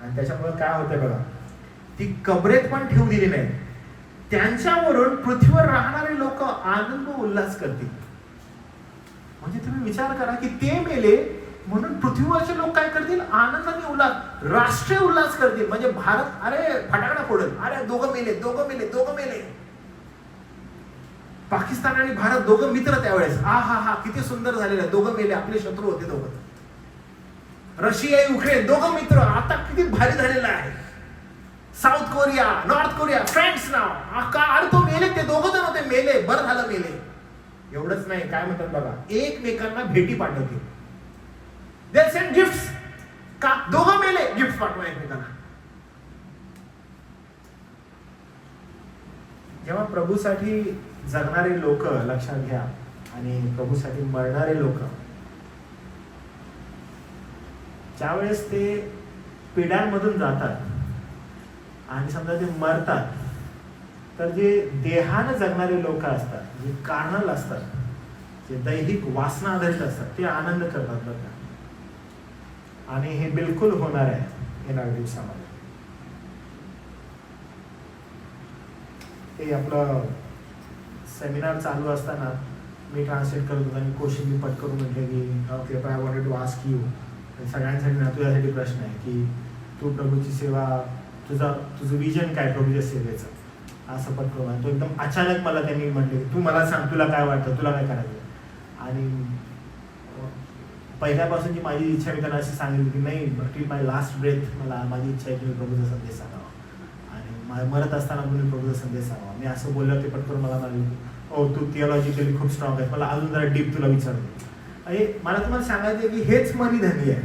आणि त्याच्यामुळे काय होतंय बघा, ती कबरेत पण ठेवू दिली नाही. त्यांच्यावरून पृथ्वीवर राहणारे लोक आनंद उल्हास करतील. म्हणजे तुम्ही विचार करा की ते मेले म्हणून पृथ्वीवरचे लोक काय करतील, आनंदाने उल्हास, राष्ट्रीय उल्हास करतील. म्हणजे भारत अरे फटाकडा फोडेल, अरे दोघं मेले, दोघं मेले, दोघं मेले. पाकिस्तान आणि भारत दोघं मित्र त्यावेळेस, हा हा हा किती सुंदर झालेलं आहे, दोघं मेले, आपले शत्रू होते दोघं. रशिया, युक्रेन दोघं मित्र, आता किती भारी झालेलं आहे. South Korea, North Korea, friends नाव, अरे तो मेले, ते दोघं जण होते, मेले, बरं झालं मेले. एवढंच नाही, काय म्हणतात बघा, एकमेकांना भेटी पाठवतील. They send gifts. का दोघं मेले, गिफ्ट पाठवा एकमेकांना. जेव्हा प्रभूसाठी जगणारे लोक, लक्षात घ्या, आणि प्रभूसाठी मरणारे लोक, ज्यावेळेस ते पिढ्यांमधून जातात आणि समजा ते मरतात, तर जे देहानं जगणारे लोक असतात, जे कार्नल असतात, जे दैहिक वासना आधारित असतात, ते आनंद करतात बघा. आणि हे बिलकुल होणार आहे येणाऱ्या दिवसामध्ये. ते आपलं सेमिनार चालू असताना मी ट्रान्सलेट करत होतो आणि क्वेश्चन मी पट करून म्हटले की okay, I wanted to ask you, सगळ्यांसाठी ना तुझ्यासाठी प्रश्न आहे की तू प्रभूची सेवा, तुझं विजन काय प्रभूच्या सेवेचं, असं पट करून. तो एकदम अचानक मला त्यांनी म्हटले तू मला सांग, तुला काय वाटतं, तुला काय करायचं. आणि पहिल्यापासूनची माझी इच्छा मी त्यांना अशी सांगितली की नाही, टिल माय लास्ट ब्रेथ मला माझी इच्छा आहे की मी प्रभूचा संदेश सांगावा आणि मरत असताना मी प्रभूचा संदेश सांगावा. मी असं बोललं ते पटकन मला म्हणाले ओ तू थिओलॉजिकली खूप स्ट्रॉंग आहे, मला अजून जरा डीप तुला विचारतो. आणि मला तुम्हाला सांगायचं की हेच मनीधनी आहे,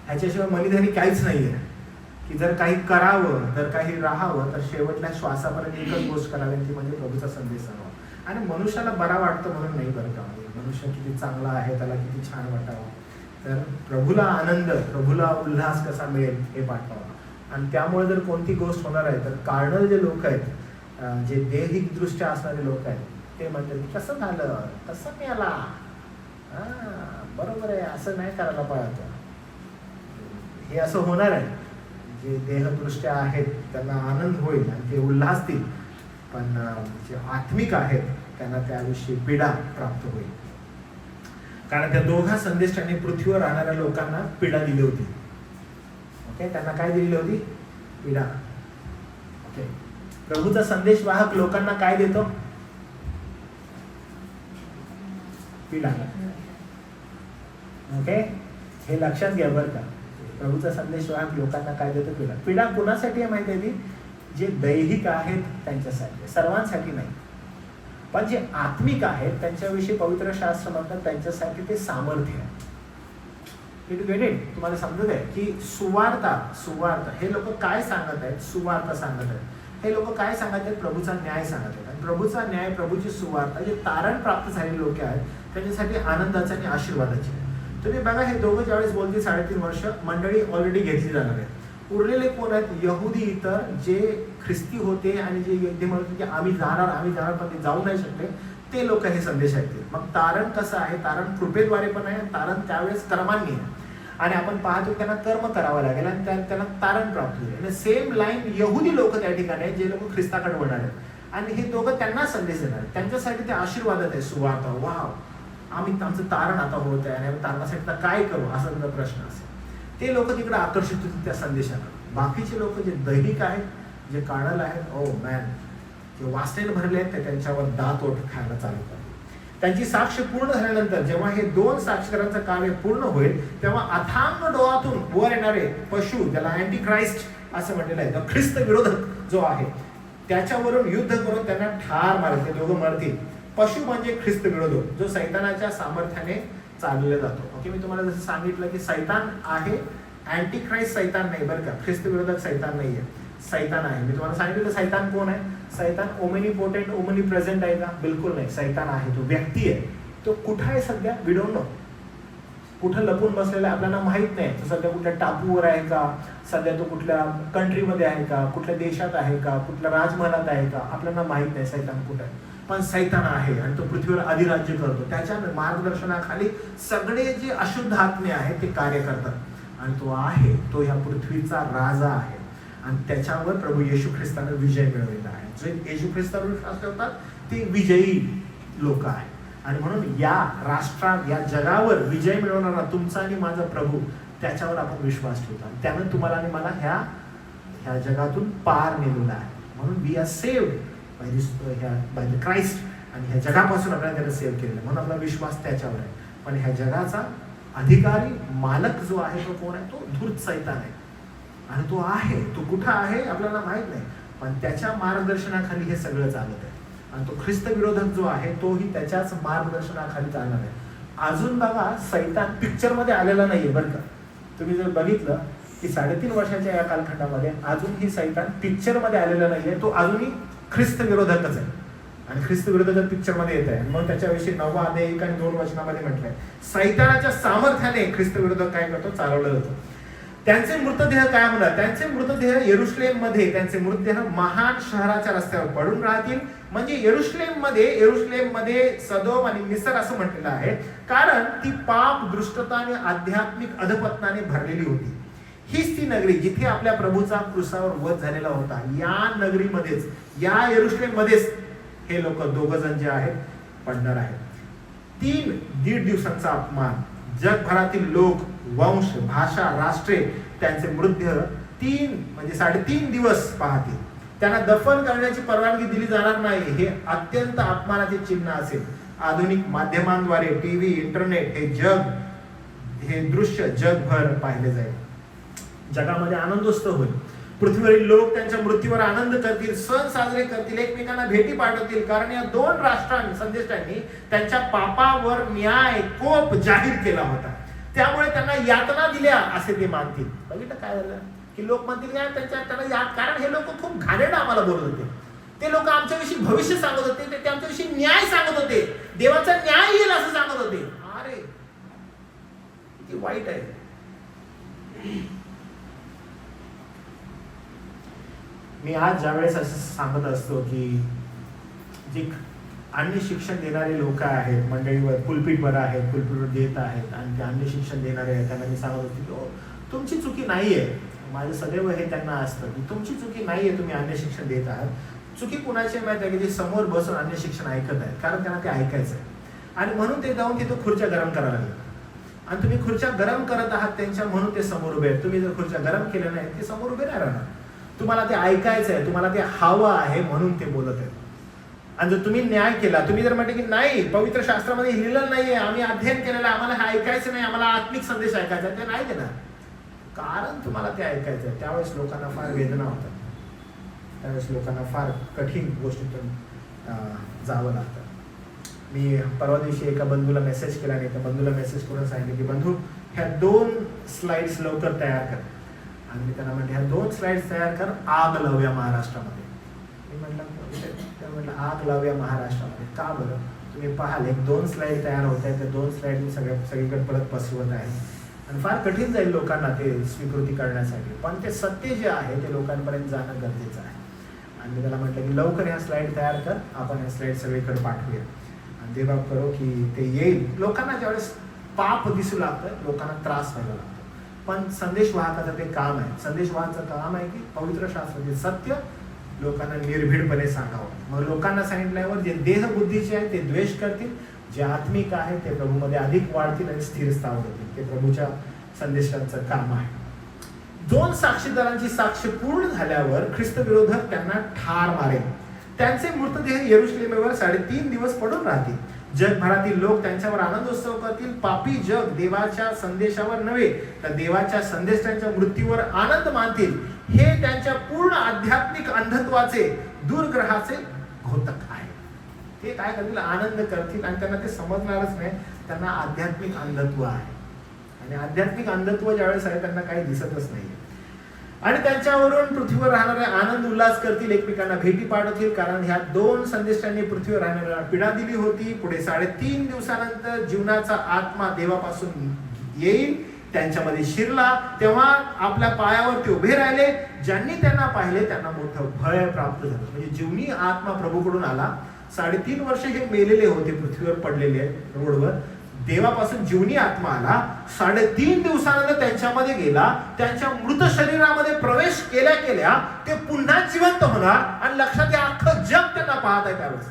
ह्याच्याशिवाय मनीधनी काहीच नाही आहे. की जर काही करावं, जर काही राहावं, तर शेवटल्या श्वासापर्यंत एकच गोष्ट करावी, ती म्हणजे प्रभूचा संदेश सांगावा. आणि मनुष्याला बरा वाटतं म्हणून नाही बरं का, मनुष्य किती चांगला आहे, त्याला किती छान वाटावं, तर प्रभूला आनंद, प्रभूला उल्हास कसा मिळेल हे पाठवावा. आणि त्यामुळे जर कोणती गोष्ट होणार आहे तर कार्नल जे लोक आहेत, जे दैहिक दृष्ट्या असणारे लोक आहेत, ते म्हणतात की कसं झालं, कसं मिळाला, बरोबर आहे, असं नाही करायला पाहिजे. हे असं होणार आहे. जे देहदृष्ट्या आहेत त्यांना आनंद होईल आणि ते उल्हासतील, पण जे आत्मिक आहेत त्यांना त्याविषयी पीडा प्राप्त होईल. कारण त्या दोघा संदेशांनी पृथ्वीवर राहणाऱ्या लोकांना पीडा दिली होती. ओके, त्यांना काय दिली होती, पीडा. ओके, प्रभूचा संदेश वाहक लोकांना काय देतो, पीडा. ओके, हे लक्षात घ्या बरं का. प्रभूचा संदेश वाहक लोकांना काय देतो? पीडा. पीडा कुणासाठी आहे माहिती आहे ती? जे दैहिक आहेत त्यांच्यासाठी, सर्वांसाठी नाही. पण जे आत्मिक आहेत त्यांच्याविषयी पवित्र शास्त्र म्हणतात त्यांच्यासाठी ते सामर्थ्य आहे. तुम्हाला समजत आहे की सुवार्ता हे लोक काय सांगत आहेत? सुवार्ता सांगत आहेत. हे लोक काय सांगत आहेत? प्रभूचा न्याय सांगत आहेत. आणि प्रभूचा न्याय, प्रभूची सुवार्ता, जे तारण प्राप्त झालेले लोक आहेत त्यांच्यासाठी आनंदाची आणि आशीर्वादाची. तुम्ही बघा, हे दोघं ज्यावेळेस बोलतील 3.5 वर्ष, मंडळी ऑलरेडी घेतली जाणार आहे. उरलेले कोण आहेत? यहुदी इतर जे ख्रिस्ती होते आणि जे म्हणत की आम्ही जाणार पण ते जाऊ नाही शकले, ते लोक हे संदेश ऐकतील. मग तारण कसं आहे? तारण कृपेद्वारे पण आहे, तारण त्यावेळेस कर्मांनी आहे. आणि आपण पाहतो त्यांना कर्म करावं लागेल आणि त्यांना तारण प्राप्त होईल. सेम लाईन यहुदी लोक त्या ठिकाणी आहेत जे लोक ख्रिस्ताकडे वळणार आहेत. आणि हे दोघं त्यांना संदेश देणार आहेत. त्यांच्यासाठी ते आशीर्वादात आहे, सुवार्ता. वाव, आमचं तारण आता होत आहे आणि आम्ही तारणासाठी काय करू, असा तुझा प्रश्न असेल. ते लोक तिकडे आकर्षित होतील त्या संदेशाकडे. बाकीचे लोक जे दैहिक आहेत, जे कार्नल आहेत, ओ मॅन, जे वासनेने भरले आहेत, ते त्यांच्यावर दात ओठ खायला चालू करतात. त्यांची साक्ष पूर्ण झाल्यानंतर जेव्हा हे 2 साक्षीदारांचं कार्य पूर्ण होईल, तेव्हा अथांग डोळातून वर येणारे पशु, ज्याला अँटी ख्राइस्ट असं म्हटलेलं आहे, ख्रिस्त विरोधक जो आहे, त्याच्यावरून युद्ध करून त्यांना ठार मारेल. ते दोघं मरतील. पशु म्हणजे ख्रिस्त विरोधक, जो सैतानाच्या सामर्थ्याने चालवला जातो. ओके, मी तुम्हाला जसं सांगितलं की सैतान आहे, अँटी ख्राइस्ट सैतान नाही बरं का, ख्रिस्त विरोधक सैतान नाहीये, सैतान आहे. मी तुम्हाला सांगितलं सैतान कोण आहे? सैतान ओमनी पोटेंट, ओमनी प्रेझेंट आहे का? बिलकुल नाही. सैतान आहे, तो व्यक्ती आहे. तो कुठं आहे सध्या? We don't know. कुठं लपून बसलेला आहे आपल्याला माहित नाही. तो सध्या कुठल्या टापूवर आहे का? सध्या तो कुठल्या कंट्रीमध्ये आहे का? कुठल्या देशात आहे का? कुठल्या राजमहालात आहे का? आपल्याला माहित नाही सैतान कुठं आहे. पण सैतान आहे आणि तो पृथ्वीवर अधिराज्य करतो. त्याच्या मार्गदर्शनाखाली सगळे जे अशुद्ध आत्मे आहेत ते कार्य करतात. आणि तो आहे, तो ह्या पृथ्वीचा राजा आहे. आणि त्याच्यावर प्रभू येशू ख्रिस्ताने विजय मिळवलेला आहे. जे येशू ख्रिस्तावर विश्वास करतात ते विजयी लोक आहेत. आणि म्हणून या राष्ट्रात, या जगावर विजय मिळवणारा तुमचा आणि माझा प्रभू, त्याच्यावर आपण विश्वास ठेवतो. त्यानं तुम्हाला आणि मला ह्या जगातून पार नेलेला आहे. म्हणून we are saved by the Christ. आणि ह्या जगापासून आपल्याला त्याला सेव्ह केलेलं, म्हणून आपला विश्वास त्याच्यावर आहे. पण ह्या जगाचा अधिकारी, मालक जो आहे तो कोण आहे? तो धूर्त सैतान आहे. आणि तो आहे, तो कुठं आहे आपल्याला माहित नाही, पण त्याच्या मार्गदर्शनाखाली हे सगळं चालत आहे. आणि तो ख्रिस्त विरोधक जो आहे तोही त्याच्याच मार्गदर्शनाखाली चालणार आहे. अजून बघा, सैतान पिक्चर मध्ये आलेला नाहीये बरं का. तुम्ही जर बघितलं की 3.5 वर्षाच्या या कालखंडामध्ये अजूनही सैतान पिक्चर मध्ये आलेला नाहीये. तो अजूनही ख्रिस्त विरोधकच आहे. आणि ख्रिस्त विरोधक पिक्चर मध्ये येत आहे. मग त्याच्याविषयी 9 अध्याय 1 आणि 2 वचनामध्ये म्हटलंय, सैतानाच्या सामर्थ्याने ख्रिस्त विरोधक काय करतो? चालवलं जातो. त्यांचे मृतदेह काय म्हणतात? त्यांचे मृतदेह यरुशलेम मध्ये, त्यांचे मृतदेह महान शहराच्या रस्त्यावर पडून राहतील. म्हणजे यरुशलेम मध्ये सदोम आणि मिसर असं म्हटलेलं आहे, कारण ती पाप, दृष्टता आणि आध्यात्मिक अधपतनाने भरलेली होती. हीच ती नगरी जिथे आपल्या प्रभूचा क्रुसावर वध झालेला होता. या नगरीमध्येच, या यरुशलेम मध्येच हे लोक 2 जण जे आहेत पडणार आहेत. 3.5 दिवसांचा अपमान. जगभरातील लोक, वंश, भाषा, राष्ट्रे त्यांचे मृतदेह 3.5 दिवस पाहतील. त्यांना दफन करण्याची परवानगी दिली जाणार नाही. हे अत्यंत अपमानाचे चिन्ह असेल. आधुनिक माध्यमांद्वारे, टीव्ही, इंटरनेट, हे दृश्य जगभर पाहिले जाईल. जगामध्ये आनंदोत्सव होईल. पृथ्वीवरील लोक त्यांच्या मृत्यूवर आनंद करतील, सण साजरे करतील, एकमेकांना भेटी पाठवतील, कारण या 2 संदेशांनी त्यांच्या पापावर न्याय, कोप जाहीर केला होता. त्यामुळे त्यांना यातना दिल्या असे ते मानतील. बघितलं काय झालं की लोक म्हणतील काय त्यांना कारण हे लोक खूप घाणेरडं आम्हाला बोलत होते. ते लोक आमच्याविषयी भविष्य सांगत होते, ते आमच्याविषयी न्याय सांगत होते, देवाचा न्याय येईल असं सांगत होते. अरे किती वाईट आहे. मी आज ज्यावेळेस असं सांगत असतो की जे अन्य शिक्षण देणारे लोक आहेत मंडळीवर, पुलपीटवर आहेत, पुलपीटवर देत आहेत आणि ते अन्य शिक्षण देणारे आहेत, त्यांना मी सांगत असतो की तुमची चुकी नाहीये. माझं सदैव हे त्यांना असतं की तुमची चुकी नाहीये, तुम्ही अन्य शिक्षण देत आहात. चुकी कुणाची माहिती आहे की जे समोर बसून अन्य शिक्षण ऐकत आहेत, कारण त्यांना ते ऐकायचं आहे. आणि म्हणून ते जाऊन तिथं खुर्च्या गरम करायला लागतात. आणि तुम्ही खुर्च्या गरम करत आहात त्यांच्या, म्हणून ते समोर उभे आहेत. तुम्ही जर खुर्च्या गरम केल्या नाही, ते समोर उभे नाही राहणार. तुम्हाला ते ऐकायचं आहे, तुम्हाला ते हवं आहे, म्हणून ते बोलत आहेत. आणि जर तुम्ही न्याय केला, तुम्ही जर म्हटले की नाही पवित्र शास्त्रामध्ये लिहिलेलं नाहीये, आम्ही अध्ययन केलेलं, आम्हाला हे ऐकायचं नाही, आम्हाला आत्मिक संदेश ऐकायचा, ते नाही देणार. कारण तुम्हाला ते ऐकायचं आहे. त्यावेळेस लोकांना फार वेदना होतात, त्यावेळेस लोकांना फार कठीण गोष्टीतून जावं लागतं. मी परवा दिवशी एका बंधूला मेसेज केला आणि त्या बंधूला मेसेज करून सांगितलं की बंधू ह्या 2 स्लाइड्स लवकर तयार कर. आणि मी त्यांना म्हटलं ह्या 2 स्लाइड्स तयार कर, आग लावूया महाराष्ट्रामध्ये. मी म्हटलं आग लावूया महाराष्ट्रामध्ये. का बरं? तुम्ही पाहाल एक 2 स्लाइड तयार होत आहेत, त्या 2 स्लाइड मी सगळीकडे परत पसरवत आहे आणि फार कठीण जाईल लोकांना ते स्वीकृती करण्यासाठी, पण ते सत्य जे आहे ते लोकांपर्यंत जाणं गरजेचं आहे. आणि मी त्याला म्हटलं की लवकर ह्या स्लाइड तयार कर, आपण ह्या स्लाइड सगळीकडे पाठवूया आणि देवबाप करो की ते येईल. लोकांना ज्यावेळेस पाप दिसू लागतं, लोकांना त्रास व्हायला लागतो, पण संदेश वाहकाचं ते काम आहे. संदेश वाहकाचं काम आहे की पवित्र शास्त्राचे सत्य लोकांना निर्भीडपणे सांगावं. मग लोकांना सांगितल्यावर जे देहबुद्धीचे आहे ते द्वेष करतील, जे आत्मिक आहे ते प्रभूमध्ये अधिक वाढतील आणि स्थिर स्थावर होतील. ते प्रभूच्या संदेशाचं काम आहे. 2 साक्षीदारांची साक्ष पूर्ण झाल्यावर ख्रिस्त विरोधक त्यांना ठार मारेल. त्यांचे मृतदेह यरुशलेमेवर 3.5 दिवस पडून राहतील. जगभरातील लोक त्यांच्यावर आनंदोत्सव करतील. पापी जग देवाच्या संदेशावर नव्हे तर देवाच्या संदेशाच्या मृत्यूवर आनंद मानतील. हे त्यांच्या पूर्ण आध्यात्मिक अंधत्वाचे दूरग्रहाचे घोतक आहे. ते काय करतील? आनंद करतील आणि त्यांना ते समजणारच नाही. त्यांना आध्यात्मिक अंधत्व आहे आणि आध्यात्मिक अंधत्व ज्यावेळेस आहे त्यांना काही दिसतच नाही. आणि त्यांच्यावरून पृथ्वीवर राहणारे आनंद उल्हास करतील, एकमेकांना भेटी पाठवतील, कारण ह्या 2 संदेशांनी पृथ्वीवर राहणाऱ्यांना पीडा दिली होती. पुढे 3.5 दिवसानंतर जीवनाचा आत्मा देवापासून येईल, त्यांच्यामध्ये शिरला, तेव्हा आपल्या पायावर ते उभे राहिले. ज्यांनी त्यांना पाहिले त्यांना मोठं भय प्राप्त झालं. म्हणजे जीवनी आत्मा प्रभूकडून आला. 3.5 वर्ष हे मेलेले होते, पृथ्वीवर पडलेले रोडवर. देवापासून जीवनी आत्मा आला. 3.5 दिवसानंतर त्यांच्यामध्ये गेला. त्यांच्या मृत शरीरामध्ये प्रवेश केल्या केल्या ते पुन्हा जिवंत होणार. आणि लक्षात घ्या, अख्खं जग त्यांना पाहत आहे त्यावेळेस.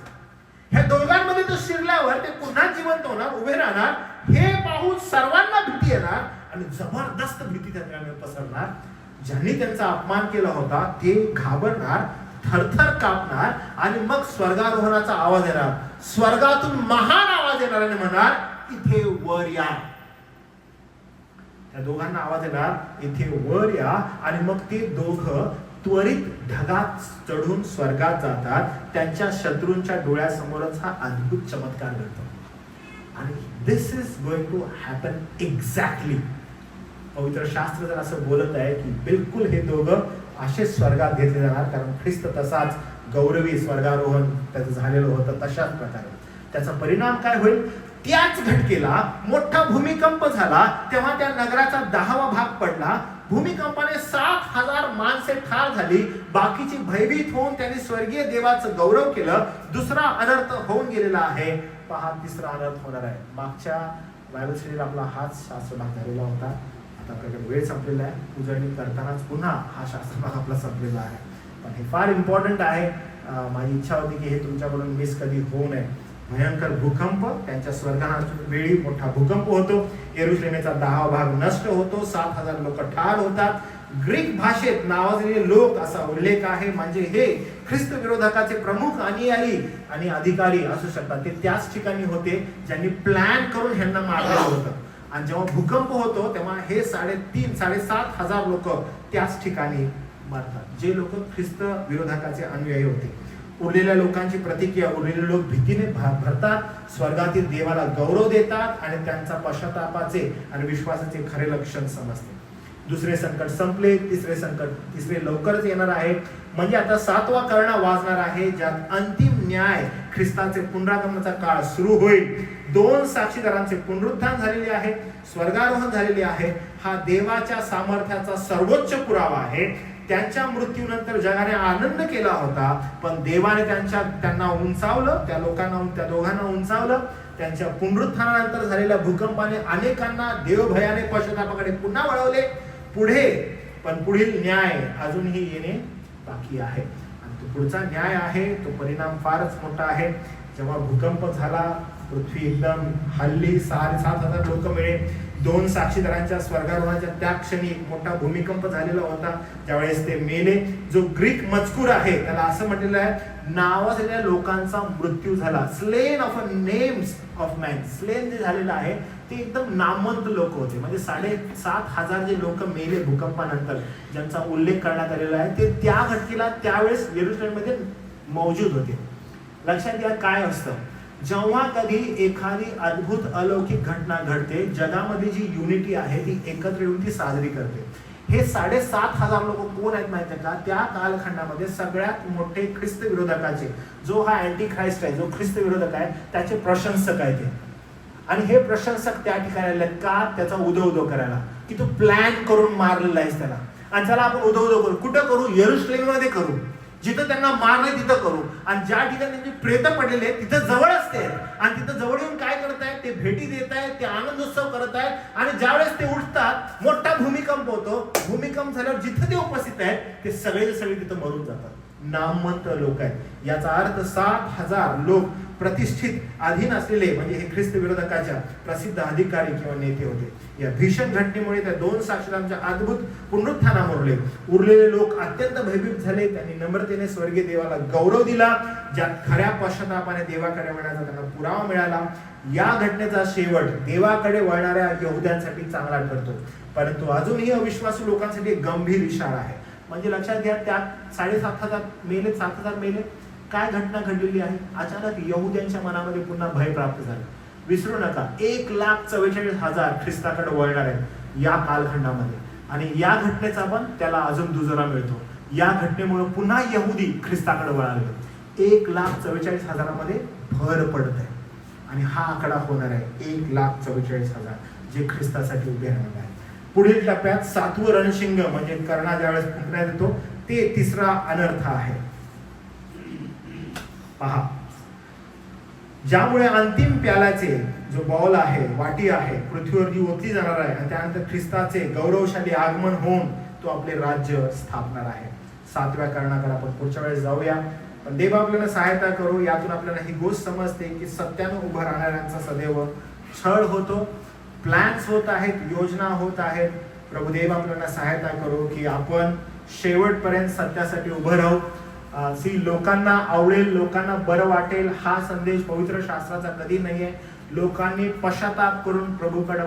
ह्या दोघांमध्ये तो शिरल्यावर ते पुन्हा जिवंत होणार, उभे राहणार. हे पाहून सर्वांना भीती येणार आणि जबरदस्त भीती त्यांच्याकडे पसरणार. ज्यांनी त्यांचा अपमान केला होता ते घाबरणार, थरथर कापणार आणि मग स्वर्गारोहणाचा आवाज येणार. स्वर्गातून महान आवाज येणार आणि म्हणणार, इथे वर या. त्या दोघांना आवाज येणार, इथे वर या. आणि मग ते दोघं त्वरित ढगात चढून स्वर्गात जातात. त्यांच्या शत्रूंच्या डोळ्यासमोरच हा अद्भुत चमत्कार घडतो. आणि this is going to happen exactly. पवित्र शास्त्र जर असं बोलत आहे की बिलकुल हे दोघं असेच स्वर्गात घेतले जाणार, कारण ख्रिस्त तसाच गौरवी स्वर्गारोहण त्याचं झालेलं होतं तशाच प्रकारे. त्याचा परिणाम काय होईल? त्याच घटकेला मोठा भूमिकंप झाला, तेव्हा त्या नगराचा 10वा भाग पडला. भूमिकंपाने 7,000 माणसे ठार झाली. बाकीची भयभीत होऊन त्यांनी स्वर्गीय देवाचं गौरव केलं. दुसरा अनर्थ होऊन गेलेला आहे. पहा, तिसरा अनर्थ होणार आहे. मागच्या बायबल स्टडीला आपला हाच शास्त्र भाग झालेला होता. आता आपल्याकडे वेळ संपलेला आहे. उजळणी करतानाच पुन्हा हा शास्त्र भाग आपला संपलेला आहे. पण हे फार इम्पॉर्टंट आहे. माझी इच्छा होती की हे तुमच्याकडून मिस कधी होऊ नये. भयंकर भूकंप, त्यांच्या स्वर्गाच्या वेळी मोठा भूकंप होतो. यरुशलेमेचा 10वा भाग नष्ट होतो. 7,000 लोक ठार होतात. ग्रीक भाषेत नावाजलेले लोक असा उल्लेख आहे. म्हणजे हे ख्रिस्त विरोधकाचे प्रमुख अनुयायी आणि अधिकारी असू शकतात. ते त्याच ठिकाणी होते ज्यांनी प्लॅन करून ह्यांना मारलेलं होतं. आणि जेव्हा भूकंप होतो तेव्हा हे 3,500-7,000 लोक त्याच ठिकाणी मरतात, जे लोक ख्रिस्त विरोधकाचे अनुयायी होते. उरलेल्या लोकांची प्रतिक्रिया, उरलेले लोक भीतीने भरतात, स्वर्गातील देवाला गौरव देतात आणि त्यांचा पश्चातापाचे आणि विश्वासाचे खरे लक्षण समजते. दुसरे संकट संपले. तिसरे लवकरच येणार आहे. म्हणजे आता 7वा करणा वाजणार आहे, ज्यात अंतिम न्याय, ख्रिस्ताचे पुनरागमनाचा काळ सुरू होईल. 2 साक्षीदारांचे पुनरुत्थान झालेले आहे, स्वर्गारोहण झालेले आहे. हा देवाच्या सामर्थ्याचा सर्वोच्च पुरावा आहे. त्यांच्या मृत्यूनंतर जगाने आनंद केला होता, पण देवाने त्यांना उंचावलं, त्या दोघांना उंचावलं. त्यांच्या पुनरुत्थानानंतर झालेल्या भूकंपाने अनेकांना देवभयाने पश्चातापाकडे पुन्हा वळवले. पुढील न्याय अजूनही येणे बाकी आहे. आणि तो पुढचा न्याय आहे, तो परिणाम फारच मोठा आहे. जेव्हा भूकंप झाला, पृथ्वी एकदम हल्ली 7,500 लोक मिळे. 2 साक्षीदारांच्या स्वर्गारोहणाच्या त्या क्षणी एक मोठा भूमिकंप झालेला होता, ज्यावेळेस ते मेले. जो ग्रीक मजकूर आहे त्याला असं म्हटलेलं आहे, नावाजलेल्या लोकांचा मृत्यू झाला. Slain of a names of man. Slain जे झालेलं आहे ते एकदम नामवंत लोक होते, म्हणजे 7,500 जे लोक मेले भूकंपानंतर, ज्यांचा उल्लेख करण्यात आलेला आहे, ते त्या घटनेला त्यावेळेस येरुशलेममध्ये मौजूद होते. लक्षात घ्या काय असतं, जेव्हा कधी एखादी अद्भुत अलौकिक घटना घडते, जगामध्ये जी युनिटी आहे ती एकत्र येऊन ती साजरी करते. हे 7,500 लोक कोण आहेत माहिती आहे का? त्या कालखंडामध्ये सगळ्यात मोठे ख्रिस्त विरोधकाचे, जो हा अँटी ख्राइस्ट आहे, जो ख्रिस्त विरोधक आहे, त्याचे प्रशंसक आहे ते. आणि हे प्रशंसक त्या ठिकाणी आले का? त्याचा उदो करायला, की तू प्लॅन करून मारलेला आहेस त्याला. आणि त्याला आपण उदो करू. कुठं करू? येरुशलेममध्ये करू. जिथं त्यांना मारले तिथं करू. आणि ज्या ठिकाणी त्यांची प्रेत पडलेले आहेत तिथं जवळ असते, आणि तिथं जवळ येऊन काय करत आहेत? ते भेटी देत आहेत, ते आनंदोत्सव करत आहेत. आणि ज्यावेळेस ते उठतात, मोठा भूमिकंप होतो. भूमिकंप झाल्यावर जिथं ते उपस्थित आहेत ते सगळे तिथं मरून जातात. नामवंत लोक आहेत. याचा अर्थ 7,000 लोक प्रतिष्ठित अधीन असलेले, म्हणजे हे ख्रिस्त विरोधकाच्या प्रसिद्ध अधिकारी किंवा नेते होते. या भीषण घटनेमुळे त्या 2 साक्षीदारांच्या अद्भुत पुनरुत्थानामुळे उरलेले लोक अत्यंत भयभीत झाले. त्यांनी नम्रतेने स्वर्गीय देवाला गौरव दिला, ज्यात खऱ्या पश्चातापाने देवाकडे वळण्याचा त्यांना पुरावा मिळाला. या घटनेचा शेवट देवाकडे वळणाऱ्या यहुद्यांसाठी चांगला ठरतो, परंतु अजूनही अविश्वासू लोकांसाठी एक गंभीर इशारा आहे. म्हणजे लक्षात घ्या, त्यात 7,500 मेले, 7,000 मेले. काय घटना घडलेली आहे? अचानक यहुद्यांच्या मनामध्ये पुन्हा भय प्राप्त झालं. विसरू नका, 1,44,000 ख्रिस्ताकडे वळणार आहेत या कालखंडामध्ये. आणि या घटनेचा पण त्याला अजून दुजोरा मिळतो. या घटनेमुळे पुन्हा यहुदी ख्रिस्ताकडे वळाले. 1,44,000 मध्ये भर पडत आहे. आणि हा आकडा होणार आहे 1,44,000 जे ख्रिस्तासाठी उभे राहणार आहे. पुढील टप्प्यात 7वं रणशिंग, म्हणजे कर्णा ज्यावेळेस फुंकण्यात येतो, ते 3रा अनर्थ आहे. पहा, ज्यामुळे अंतिम प्यालाचे जो बॉल आहे, वाटी आहे, पृथ्वीवर जी ओतली जाणार आहे, आणि त्यानंतर ख्रिस्ताचे गौरवशाली आगमन होऊन तो आपले राज्य स्थापणार आहे. 7व्या कारणाकडे आपण पुढच्या वेळेस जाऊया. पण देव आपल्याला सहायता करू. यातून आपल्याला ही गोष्ट समजते की सत्यानं उभं राहणाऱ्यांचा सदैव छळ होतो, प्लॅन्स होत आहेत, योजना होत आहेत. प्रभुदेव आपल्याला सहायता करू की आपण शेवटपर्यंत सत्यासाठी उभं राहू. लोकांना आवडेल, लोकांना बरं वाटेल हा संदेश पवित्र शास्त्राचा कधी नाहीये. लोकांनी पश्चाताप करून प्रभूकडे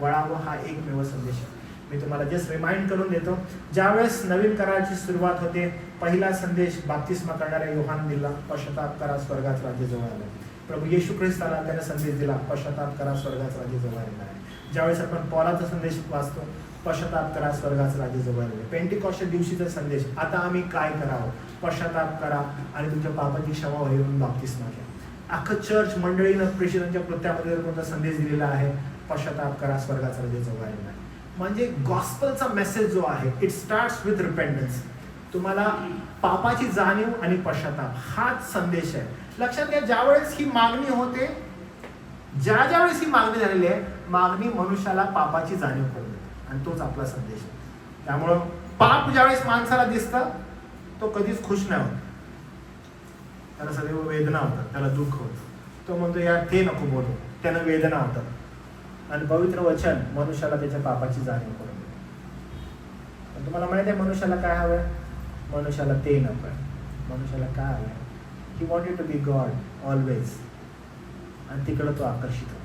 वळावं हा एकमेव संदेश आहे. मी तुम्हाला जस्ट रिमाइंड करून देतो, ज्यावेळेस नवीन कराराची सुरुवात होते, पहिला संदेश बाप्तिस्मा करणाऱ्या योहान दिला, पश्चाताप करा, स्वर्गाचं राज्य जवळ आलं. प्रभू येशू ख्रिस्ताला त्याने संदेश दिला, पश्चाताप करा, स्वर्गाचं राज्य जवळ आलेलं आहे. ज्यावेळेस आपण पौलाचा संदेश वाचतो, पश्चाताप करा, स्वर्गाचं राज्य जवळ आलेलं आहे. पेंटिकॉस्टच्या दिवशीचा संदेश, आता आम्ही काय करावं? पश्चाताप करा आणि तुमच्या पापाची क्षमा येऊन बाप्तिस्मा घ्या. अख्खं चर्च मंडळीनं प्रेषितांच्या कृत्यामध्ये कोणता संदेश दिलेला आहे? पश्चाताप करा, स्वर्गाचं राज्य जवळ आलेलं आहे. म्हणजे गॉस्पलचा मेसेज जो आहे, इट स्टार्ट्स विथ रिपेंटन्स. तुम्हाला पापाची जाणीव आणि पश्चाताप हाच संदेश आहे. लक्षात घ्या, ज्यावेळेस ही मागणी होते, ज्यावेळेस ही मागणी झालेली आहे, मागणी मनुष्याला पापाची जाणीव करून देते, आणि तोच आपला संदेश आहे. त्यामुळं पाप ज्यावेळेस माणसाला दिसतं, तो कधीच खुश नाही होत. त्याला सदैव वेदना होतात, त्याला दुःख होतं. तो म्हणतो यार ते नको बोलू, त्यानं वेदना होतात. आणि पवित्र वचन मनुष्याला त्याच्या पापाची जाणीव करून देते. पण तुम्हाला माहिती आहे मनुष्याला काय हवंय? मनुष्याला ते नको आहे. मनुष्याला काय हवंय? He wanted to be God always, आणि तिकडं तो आकर्षित होतो.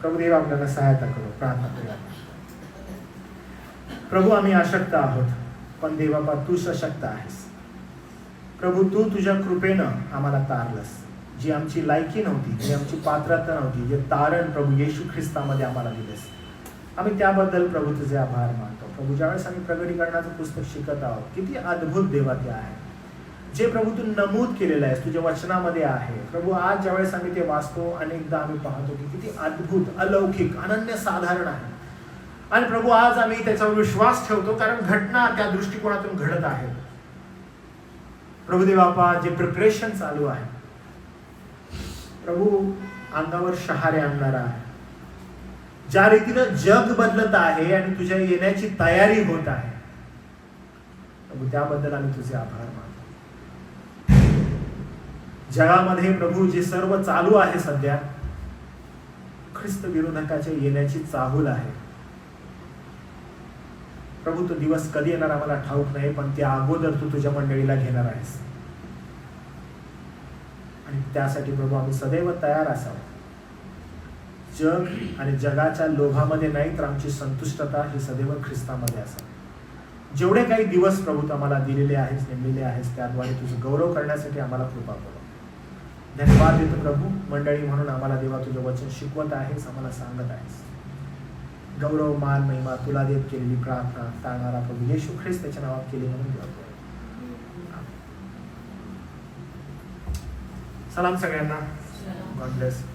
प्रभुदेव आपल्याला सहायता करू. प्रार्थना करूया. प्रभू, आम्ही अशक्त आहोत, पण देवापा तू सशक्त आहेस. प्रभू, तू तुझ्या कृपेनं आम्हाला तारलंस. जी आमची लायकी नव्हती, जी आमची पात्रता नव्हती, जे तारण प्रभू येशू ख्रिस्तामध्ये आम्हाला दिलेस, आम्ही त्याबद्दल प्रभू तुझे आभार मानतो. प्रभू, ज्यावेळेस आम्ही प्रगटीकरणाचं पुस्तक शिकत आहोत, किती अद्भुत देवा ते आहे जे प्रभू तू नमूद केलेलं आहेस, तुझ्या वचनामध्ये आहे. प्रभू, आज ज्यावेळेस आम्ही ते वाचतो, अनेकदा आम्ही पाहतो की किती अद्भुत, अलौकिक, अनन्यसाधारण आहे. आणि प्रभू, आज आम्ही त्याच्यावर विश्वास ठेवतो, कारण घटना त्या दृष्टिकोनातून घडत आहे. प्रभुदेव बापा, जे प्रिपरेशन चालू आहे प्रभू, अंगावर शहारे आणणारा आहे. ज्या रीतीनं जग बदलत आहे आणि तुझ्या येण्याची तयारी होत आहे प्रभू, त्याबद्दल आम्ही तुझे आभार मानतो. जगामध्ये प्रभू जे सर्व चालू आहे सध्या, ख्रिस्त विरोधकाच्या येण्याची चाहूल आहे प्रभू. तो दिवस कधी येणार आम्हाला ठाऊक नाही, पण त्या अगोदर तू तुझ्या मंडळीला घेणार आहेस. आणि त्यासाठी प्रभू आम्ही सदैव तयार असावं. जग आणि जगाच्या लोभामध्ये नाही, तर आमची संतुष्टता ही सदैव ख्रिस्तामध्ये असावी. जेवढे काही दिवस प्रभू तू आम्हाला दिलेले आहेस, नेमलेले आहेस, त्याद्वारे तुझं गौरव करण्यासाठी आम्हाला कृपा करो. धन्यवाद देतो प्रभू, मंडळी म्हणून आम्हाला देवा तुझं वचन शिकवत आहेस, आम्हाला सांगत आहेस. गौरव मान महिमा तुला देत केलेली प्रार्थना सांगणारा प्रभू येशू ख्रिस्त त्याच्या नावात केली म्हणून देतो. सलाम सगळ्यांना. God bless.